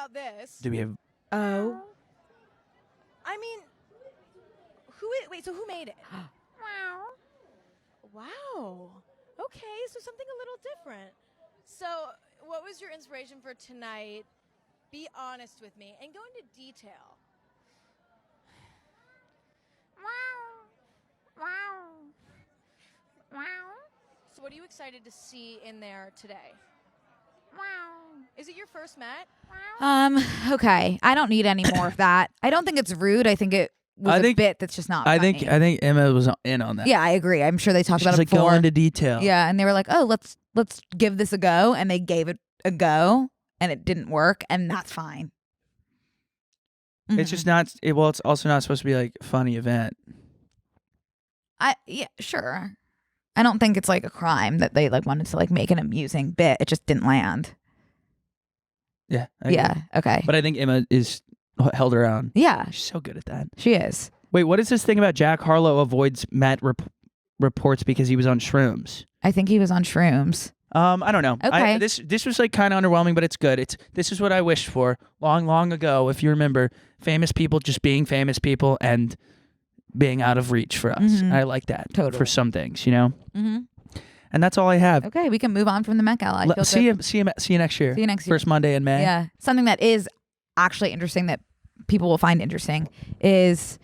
about this. Do we have? Oh. I mean, wait, so who made it? Wow. Okay, so something a little different. So, what was your inspiration for tonight? Be honest with me and go into detail. So, what are you excited to see in there today? Is it your first Met? Okay. I don't need any more of that. I don't think it's rude. I think it was a bit that's just not funny. I think Emma was in on that. Yeah, I agree. I'm sure they talked about it like before. go into detail. Yeah, and they were like, "Oh, let's give this a go," and they gave it a go, and it didn't work, and that's fine. It's just not. It's also not supposed to be like a funny event. Yeah, sure. I don't think it's like a crime that they like wanted to like make an amusing bit. It just didn't land. Yeah. Yeah. Okay. But I think Emma is held her own. Yeah, She's so good at that. she is. Wait, what is this thing about Jack Harlow avoids Met reports because he was on shrooms? I think he was on shrooms. I don't know. Okay. This was like kind of underwhelming, but it's good. This is what I wished for long ago. If you remember, famous people just being famous people and being out of reach for us. I like that for some things, you know. And that's all I have. Okay, we can move on from the Met Gala. I feel See good. you next year. See you next year. First Monday in May. Yeah. Something that is actually interesting that people will find interesting is,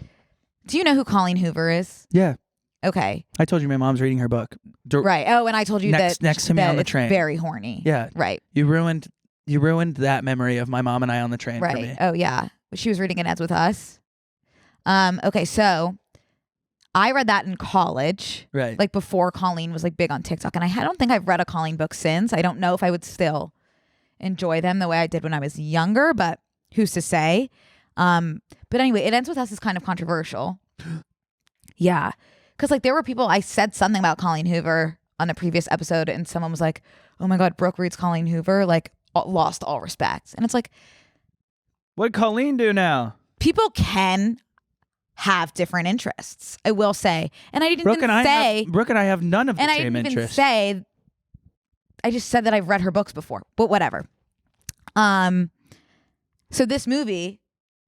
do you know who Colleen Hoover is? Yeah. Okay. I told you my mom's reading her book. Right. Oh, and I told you next to me that on the it's train. very horny. Yeah. Right. You ruined that memory of my mom and I on the train for me. Right. Oh, yeah. She was reading it as with us. Okay, so I read that in college. Right. Like before Colleen was like big on TikTok. And I don't think I've read a Colleen book since. I don't know if I would still enjoy them the way I did when I was younger, but who's to say? But anyway, It Ends With Us is kind of controversial. Yeah. Because like there were people, I said something about Colleen Hoover on the previous episode and someone was like, oh my God, Brooke reads Colleen Hoover, like lost all respect. And it's like, what'd Colleen do now? people can have different interests, I will say. And I didn't Brooke even and say... Brooke and I have none of the and I same didn't even interests. say... I just said that I've read her books before, but whatever. So this movie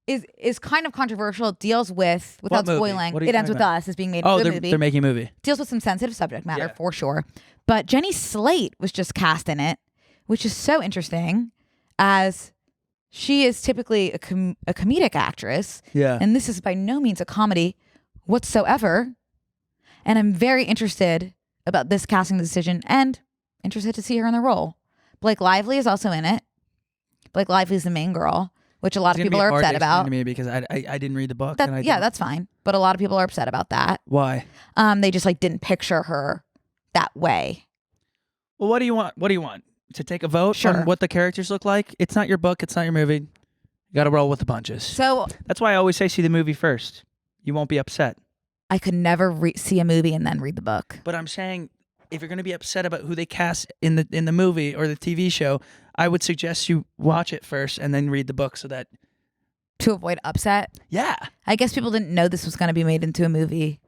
is kind of controversial. It deals with, without movie? spoiling, What are you It Ends talking With about? Us is being made Oh, into a they're movie. making a movie. Deals with some sensitive subject matter, Yeah. for sure. But Jenny Slate was just cast in it, which is so interesting, as she is typically a comedic actress. Yeah. And this is by no means a comedy whatsoever. And I'm very interested about this casting decision and interested to see her in the role. Blake Lively is also in it. Blake Lively is the main girl, which a lot of people are upset about. To me because I didn't read the book. That's fine. But a lot of people are upset about that. Why? They just like didn't picture her that way. Well, what do you want? What do you want? To take a vote Sure. on what the characters look like? It's not your book. It's not your movie. You got to roll with the punches. So That's why I always say see the movie first. You won't be upset. I could never see a movie and then read the book. But I'm saying if you're going to be upset about who they cast in the movie or the TV show, I would suggest you watch it first and then read the book so that... To avoid upset? Yeah. I guess people didn't know this was going to be made into a movie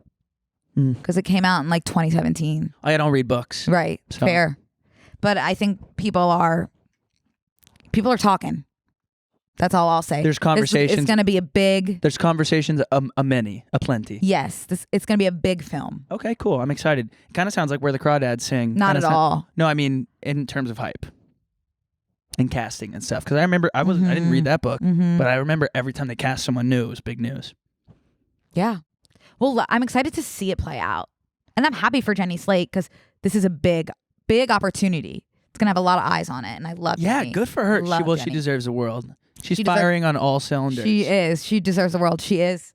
because it came out in like 2017. I don't read books. Right. So- Fair. But I think people are talking. That's all I'll say. There's conversations. It's going to be a big... There's conversations, a plenty. Yes. It's going to be a big film. Okay, cool. I'm excited. It kind of sounds like Where the Crawdads Sing. Not Kinda at all. No, I mean in terms of hype and casting and stuff. Because I remember I didn't read that book, but I remember every time they cast someone new, it was big news. Yeah. Well, I'm excited to see it play out. And I'm happy for Jenny Slate because this is a big opportunity. It's going to have a lot of eyes on it. And I love Jenny. Good for her. Love She Jenny. deserves the world. She's She firing on all cylinders. She is. She deserves the world. She is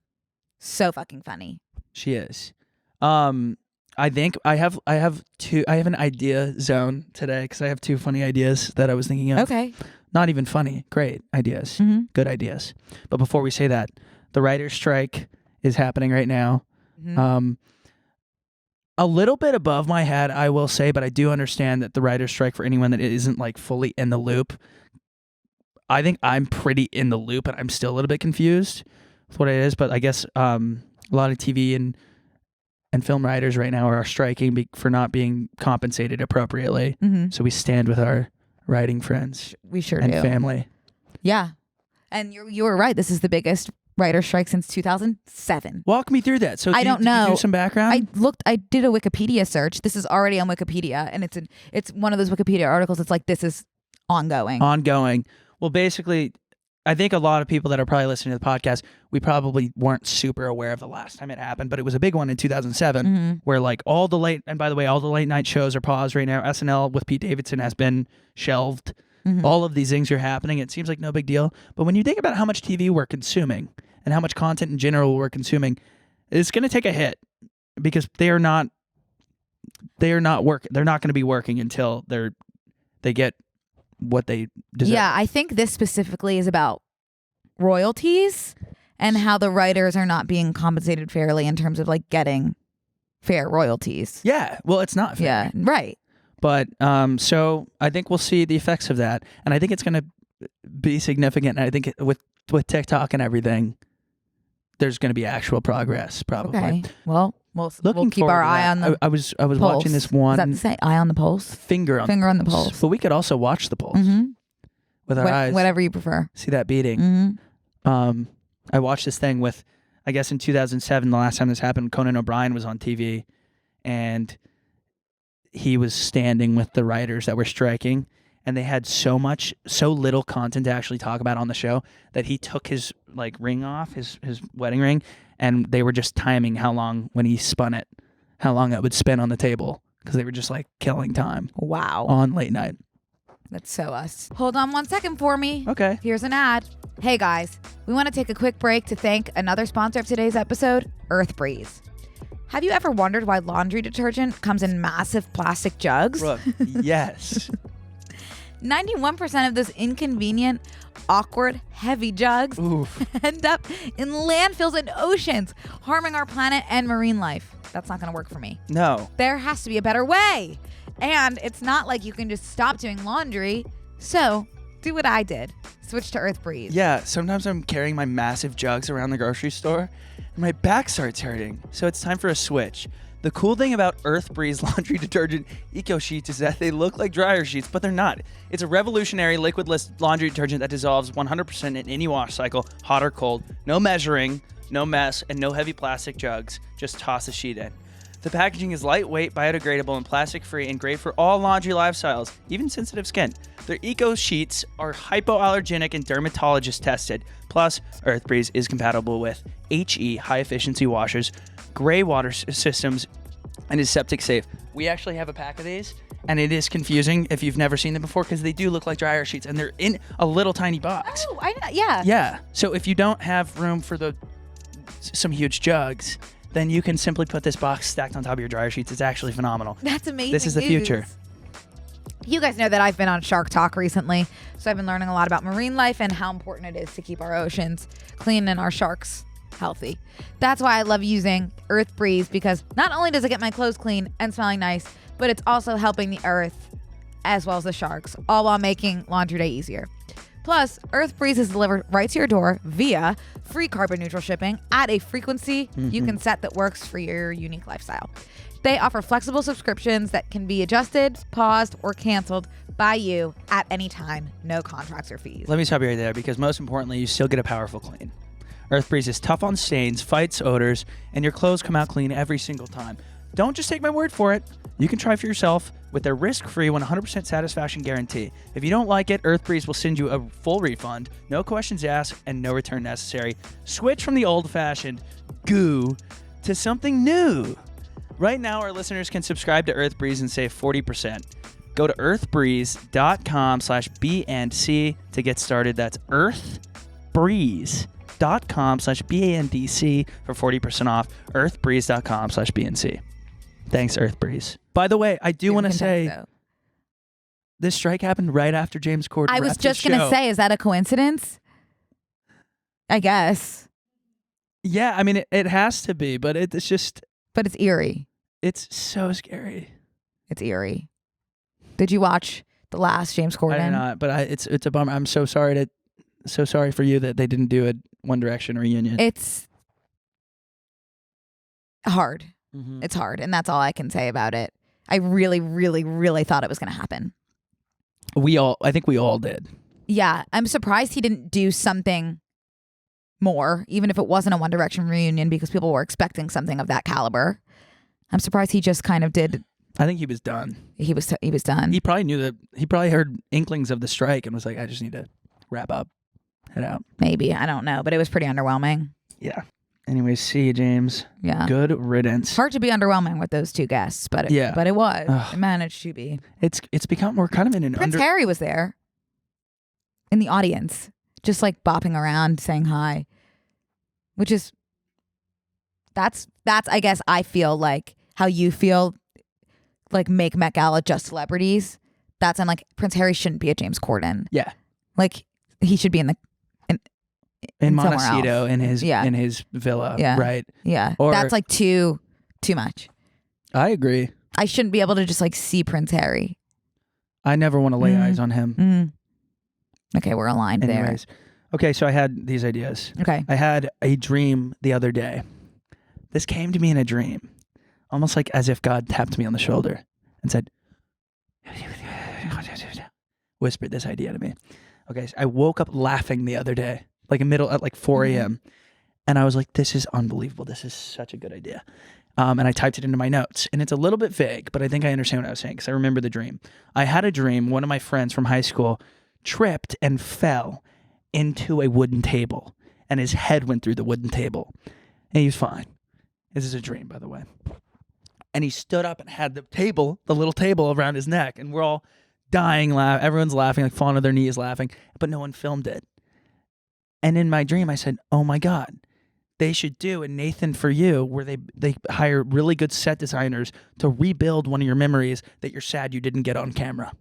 so fucking funny. She is. I think I have an idea zone today because I have two funny ideas that I was thinking of. Okay. Not even funny. Great ideas. Mm-hmm. Good ideas. But before we say that, the writer's strike is happening right now. Mm-hmm. A little bit above my head, I will say, but I do understand that the writer's strike, for anyone that isn't like fully in the loop, I think I'm pretty in the loop and I'm still a little bit confused with what it is. But I guess a lot of TV and film writers right now are striking for not being compensated appropriately. Mm-hmm. So we stand with our writing friends We sure and do. family. Yeah. And you were right. This is the biggest writer strike since 2007. Walk me through that. So I don't did know. you do some background? I did a Wikipedia search. This is already on Wikipedia, and it's one of those Wikipedia articles. It's like, this is ongoing. Well, basically, I think a lot of people that are probably listening to the podcast, we probably weren't super aware of the last time it happened, but it was a big one in 2007 where like all the late night shows are paused right now. SNL with Pete Davidson has been shelved. All of these things are happening. It seems like no big deal. But when you think about how much TV we're consuming and how much content in general we're consuming, it's going to take a hit because they're not going to be working until they get what they deserve. Yeah, I think this specifically is about royalties and how the writers are not being compensated fairly in terms of like getting fair royalties. Yeah, well, it's not fair. Yeah, right. But so I think we'll see the effects of that, and I think it's going to be significant. And I think with TikTok and everything, there's going to be actual progress, probably. Okay. Well, we'll keep forward our to eye that. on the. I was pulse. watching this one. Is that to say eye on the pulse? Finger on the pulse. But we could also watch the pulse with our eyes. Whatever you prefer. See that beating. I watched this thing with, I guess in 2007, the last time this happened, Conan O'Brien was on TV, and he was standing with the writers that were striking, and they had so little content to actually talk about on the show that he took his like ring off, his wedding ring, and they were just timing how long when he spun it, how long it would spin on the table, because they were just like killing time. Wow. On late night. That's so us. Hold on 1 second for me. Okay. Here's an ad. Hey guys, we want to take a quick break to thank another sponsor of today's episode, Earth Breeze. Have you ever wondered why laundry detergent comes in massive plastic jugs? Brooke, yes. 91% of those inconvenient, awkward, heavy jugs end up in landfills and oceans, harming our planet and marine life. That's not going to work for me. No. There has to be a better way. And it's not like you can just stop doing laundry. So do what I did. Switch to Earth Breeze. Yeah, sometimes I'm carrying my massive jugs around the grocery store and my back starts hurting. So it's time for a switch. The cool thing about Earth Breeze laundry detergent eco sheets is that they look like dryer sheets, but they're not. It's a revolutionary liquidless laundry detergent that dissolves 100% in any wash cycle, hot or cold. No measuring, no mess, and no heavy plastic jugs. Just toss the sheet in. The packaging is lightweight, biodegradable, and plastic-free, and great for all laundry lifestyles, even sensitive skin. Their eco sheets are hypoallergenic and dermatologist tested. Plus, Earth Breeze is compatible with HE high-efficiency washers, gray water systems, and is septic safe. We actually have a pack of these, and it is confusing if you've never seen them before because they do look like dryer sheets, and they're in a little tiny box. Oh, I know. Yeah. Yeah. So if you don't have room for some huge jugs, then you can simply put this box stacked on top of your dryer sheets. It's actually phenomenal. That's amazing. This is the future. You guys know that I've been on Shark Talk recently, so I've been learning a lot about marine life and how important it is to keep our oceans clean and our sharks healthy. That's why I love using Earth Breeze, because not only does it get my clothes clean and smelling nice, but it's also helping the earth as well as the sharks, all while making laundry day easier. Plus, Earth Breeze is delivered right to your door via free carbon neutral shipping at a frequency you can set that works for your unique lifestyle. They offer flexible subscriptions that can be adjusted, paused, or canceled by you at any time. No contracts or fees. Let me stop you right there, because most importantly, you still get a powerful clean. Earth Breeze is tough on stains, fights odors, and your clothes come out clean every single time. Don't just take my word for it. You can try for yourself with their risk-free 100% satisfaction guarantee. If you don't like it, Earth Breeze will send you a full refund, no questions asked, and no return necessary. Switch from the old-fashioned goo to something new. Right now, our listeners can subscribe to Earth Breeze and save 40%. Go to earthbreeze.com/BNC to get started. That's earthbreeze.com/BANDC for 40% off. earthbreeze.com/BNC. Thanks, Earth Breeze. By the way, I do want to say this strike happened right after James Corden. I was just going to say, is that a coincidence? I guess. Yeah, I mean, it has to be, but it's just... But it's eerie. It's so scary. It's eerie. Did you watch the last James Corden? I did not, but it's a bummer. I'm so sorry for you that they didn't do a One Direction reunion. It's hard. Mm-hmm. It's hard, and that's all I can say about it. I really, really, really thought it was going to happen. I think we all did. Yeah, I'm surprised he didn't do something more, even if it wasn't a One Direction reunion, because people were expecting something of that caliber. I'm surprised he just kind of did. I think he was done. He was done. He probably knew that. He probably heard inklings of the strike and was like, I just need to wrap up, head out. Maybe, I don't know, but it was pretty underwhelming. Yeah. Anyways, see you, James. Yeah. Good riddance. Hard to be underwhelming with those two guests, but it, Yeah. but it was. Ugh. It managed to be. It's become, we're kind of in an Prince Harry was there in the audience, just like bopping around, saying hi, which is, that's I guess I feel like how you feel, like make Met Gala just celebrities. I'm like, Prince Harry shouldn't be a James Corden. Yeah. Like he should be in somewhere Montecito else. in his villa. Yeah. Right. Yeah. Or- That's like too much. I agree. I shouldn't be able to just like see Prince Harry. I never want to lay eyes on him. Okay, we're aligned Anyways. Okay, so I had these ideas. there. Okay. I had a dream the other day. This came to me in a dream, almost like as if God tapped me on the shoulder and said, whispered this idea to me. Okay, so I woke up laughing the other day, like at like 4 a.m. And I was like, this is unbelievable. This is such a good idea. And I typed it into my notes. And it's a little bit vague, but I think I understand what I was saying because I remember the dream. I had a dream. One of my friends from high school tripped and fell into a wooden table. And his head went through the wooden table. And he was fine. This is a dream, by the way. And he stood up and had the little table around his neck. And we're all dying, everyone's laughing, like falling to their knees laughing. But no one filmed it. And in my dream, I said, oh my God. They should do a Nathan For You where they hire really good set designers to rebuild one of your memories that you're sad you didn't get on camera.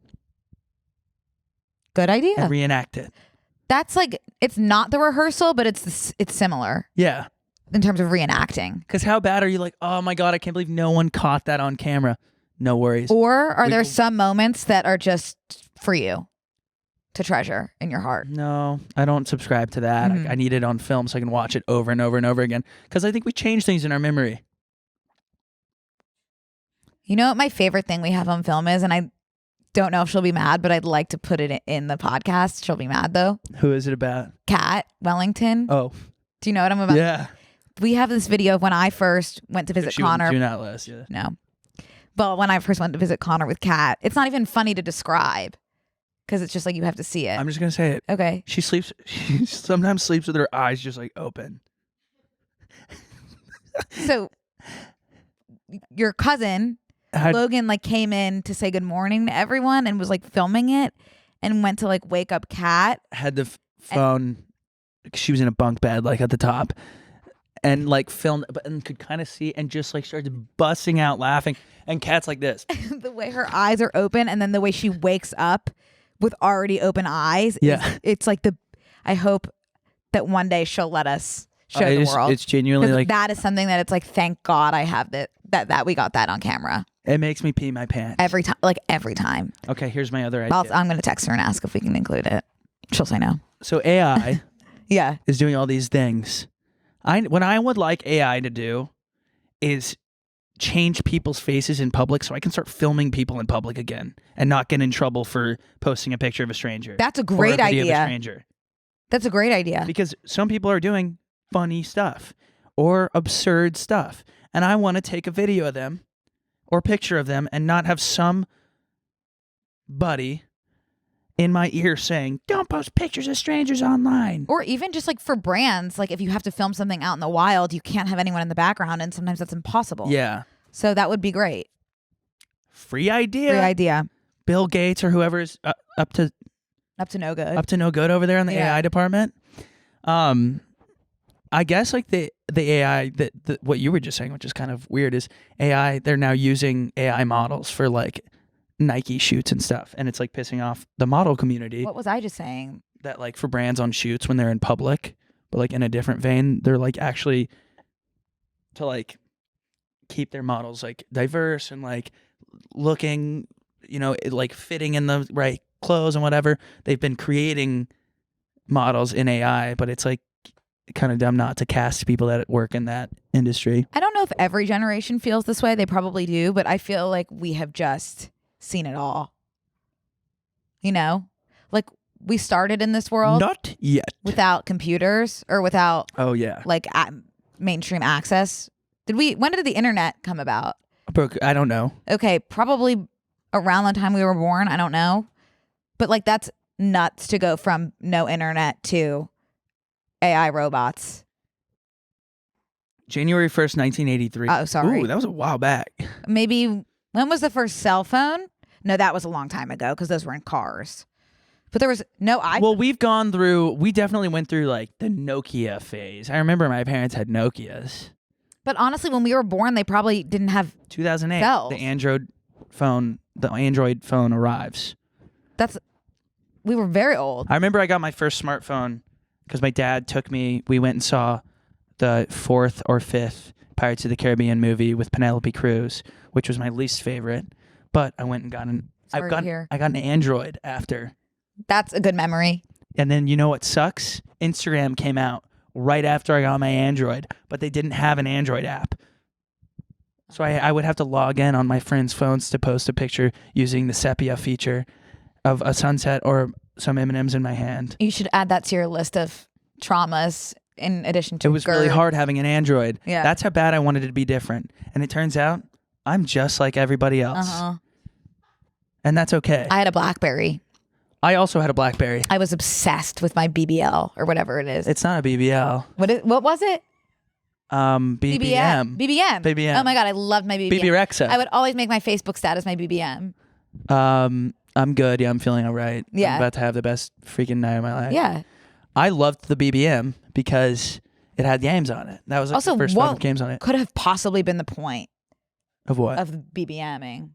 Good idea. And reenact it. That's like, it's not the rehearsal, but it's similar Yeah. in terms of reenacting. Because how bad are you like, oh my God, I can't believe no one caught that on camera. No worries. Or are there some moments that are just for you to treasure in your heart? No, I don't subscribe to that. I need it on film so I can watch it over and over and over again. Because I think we change things in our memory. You know what my favorite thing we have on film is, and I don't know if she'll be mad, but I'd like to put it in the podcast. She'll be mad though. Who is it about? Kat Wellington. Oh. Do you know what I'm about? Yeah. We have this video of when I first went to visit She was Connor. Do not list. Yeah. No. But when I first went to visit Connor with Kat, it's not even funny to describe because it's just like you have to see it. I'm just going to say it. Okay. She sometimes sleeps with her eyes just like open. So your cousin, Logan, like came in to say good morning to everyone and was like filming it and went to like wake up Kat. Had the phone. She was in a bunk bed like at the top. And like filmed and could kind of see and just like started busting out laughing. And Kat's like this. The way her eyes are open and then the way she wakes up with already open eyes. Yeah. It's like I hope that one day she'll let us show the world. It's genuinely like. That is something that it's like, thank God I have that we got that on camera. It makes me pee my pants. Every time. Okay, here's my other idea. I'm going to text her and ask if we can include it. She'll say no. So AI Yeah. is doing all these things. What I would like AI to do is change people's faces in public so I can start filming people in public again and not get in trouble for posting a picture of a stranger. That's a great or a video idea. Of a stranger. That's a great idea. Because some people are doing funny stuff or absurd stuff. And I want to take a video of them or picture of them and not have some buddy in my ear saying, don't post pictures of strangers online. Or even just like for brands, like if you have to film something out in the wild, you can't have anyone in the background and sometimes that's impossible. Yeah. So that would be great. Free idea. Great idea. Bill Gates or whoever is up to no good. Up to no good over there in the AI department. I guess like the AI that what you were just saying, which is kind of weird, is AI. They're now using AI models for like Nike shoots and stuff, and it's like pissing off the model community. What was I just saying? That like for brands on shoots when they're in public, but like in a different vein, they're like actually to like keep their models like diverse and like looking, like fitting in the right clothes and whatever. They've been creating models in AI, but it's like kind of dumb not to cast people that work in that industry. I don't know if every generation feels this way. They probably do, but I feel like we have just seen it all. Like we started in this world Not yet. without computers or without Oh yeah. like mainstream access. When did the internet come about? Brooke, I don't know. Okay, probably around the time we were born. I don't know. But like that's nuts to go from no internet to AI robots. January 1st, 1983. Oh, sorry. Ooh, that was a while back. Maybe when was the first cell phone? No, that was a long time ago because those were in cars. But there was no iPhone. Well, we definitely went through like the Nokia phase. I remember my parents had Nokias. But honestly, when we were born, they probably didn't have 2008. cells. The Android phone arrives. We were very old. I remember I got my first smartphone because my dad took me. We went and saw the 4th or 5th Pirates of the Caribbean movie with Penelope Cruz, which was my least favorite. But I went and got I got an Android after. That's a good memory. And then you know what sucks? Instagram came out right after I got my Android, but they didn't have an Android app. So I would have to log in on my friends' phones to post a picture using the sepia feature of a sunset or some M&Ms in my hand. You should add that to your list of traumas in addition to It was really hard having an Android. Yeah. That's how bad I wanted it to be different. And it turns out I'm just like everybody else. And that's okay. I had a BlackBerry. I also had a BlackBerry. I was obsessed with my BBL or whatever it is. It's not a BBL. What was it? BBM. BBM. Oh my God, I loved my BBM. BB Rexa. I would always make my Facebook status my BBM. I'm good. Yeah, I'm feeling all right. Yeah. I'm about to have the best freaking night of my life. Yeah. I loved the BBM because it had games on it. That was like Also, the first one what with games on it. could have possibly been the point Of what? of BBMing?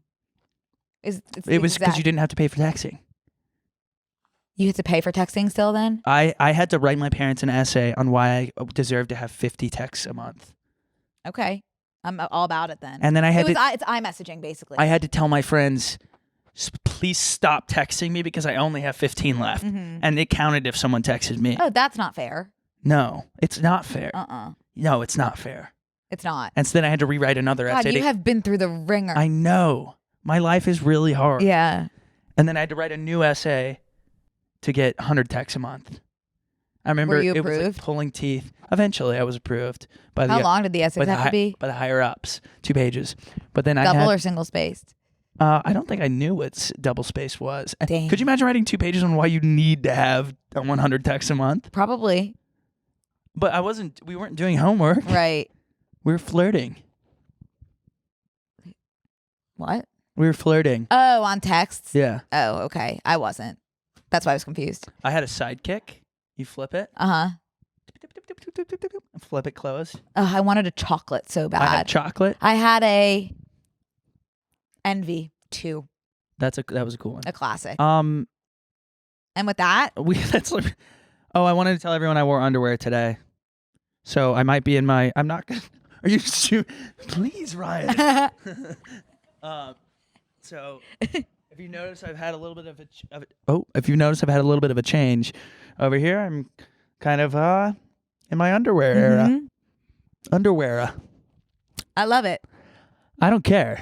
It was because you didn't have to pay for texting. You had to pay for texting still then? I had to write my parents an essay on why I deserved to have 50 texts a month. Okay. I'm all about it then. And then it's iMessaging basically. I had to tell my friends, please stop texting me because I only have 15 left. Mhm. And it counted if someone texted me. Oh, that's not fair. No, it's not fair. Uh-uh. No, it's not fair. It's not. And so then I had to rewrite another God, essay. you have been through the ringer. I know. My life is really hard. Yeah. And then I had to write a new essay to get 100 texts a month. I remember Were you it was like approved? pulling teeth. Eventually, I was approved by How the long did the essays have to be? by the higher ups. 2 pages. But then Double I had, or single spaced? I don't think I knew what double space was. Dang. Could you imagine writing 2 pages on why you need to have 100 texts a month? Probably. But we weren't doing homework. Right. We were flirting. What? We were flirting. Oh, on texts? Yeah. Oh, okay. I wasn't. That's why I was confused. I had a sidekick. You flip it. Uh-huh. Flip it closed. Oh, I wanted a chocolate so bad. I had chocolate. I had a Envy 2, That was a cool one. a classic. Um, And with that, that's like, I wanted to tell everyone I wore underwear today, so I might be in my. I'm not gonna. Are you? Please, Ryan. So if you notice, I've had a little bit of if you notice, I've had a little bit of a change over here. I'm kind of in my underwear era. Underwear. I love it. I don't care.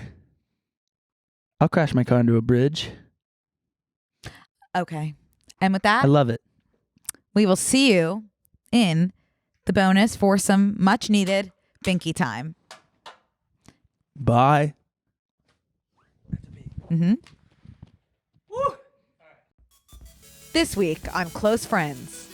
I'll crash my car into a bridge. Okay. And with I that, love it. we will see you in the bonus for some much needed binky time. Bye. This week on Close Friends.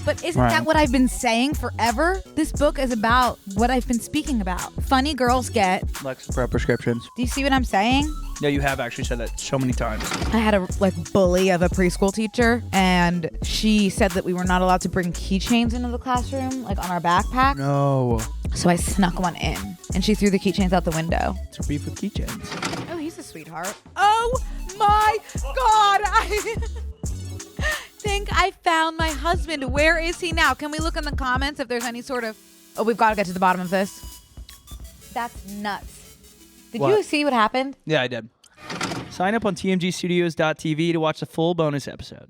But isn't Right. that what I've been saying forever? This book is about what I've been speaking about. Funny girls get. Lexapro prescriptions. Do you see what I'm saying? Yeah, you have actually said that so many times. I had a bully of a preschool teacher, and she said that we were not allowed to bring keychains into the classroom, like on our backpack. No. So I snuck one in, and she threw the keychains out the window. It's a beef with keychains. Oh, he's a sweetheart. Oh my God! I think I found my husband. Where is he now? Can we look in the comments if there's any sort of... Oh, we've got to get to the bottom of this. That's nuts. Did What? you see what happened? Yeah, I did. Sign up on tmgstudios.tv to watch the full bonus episode.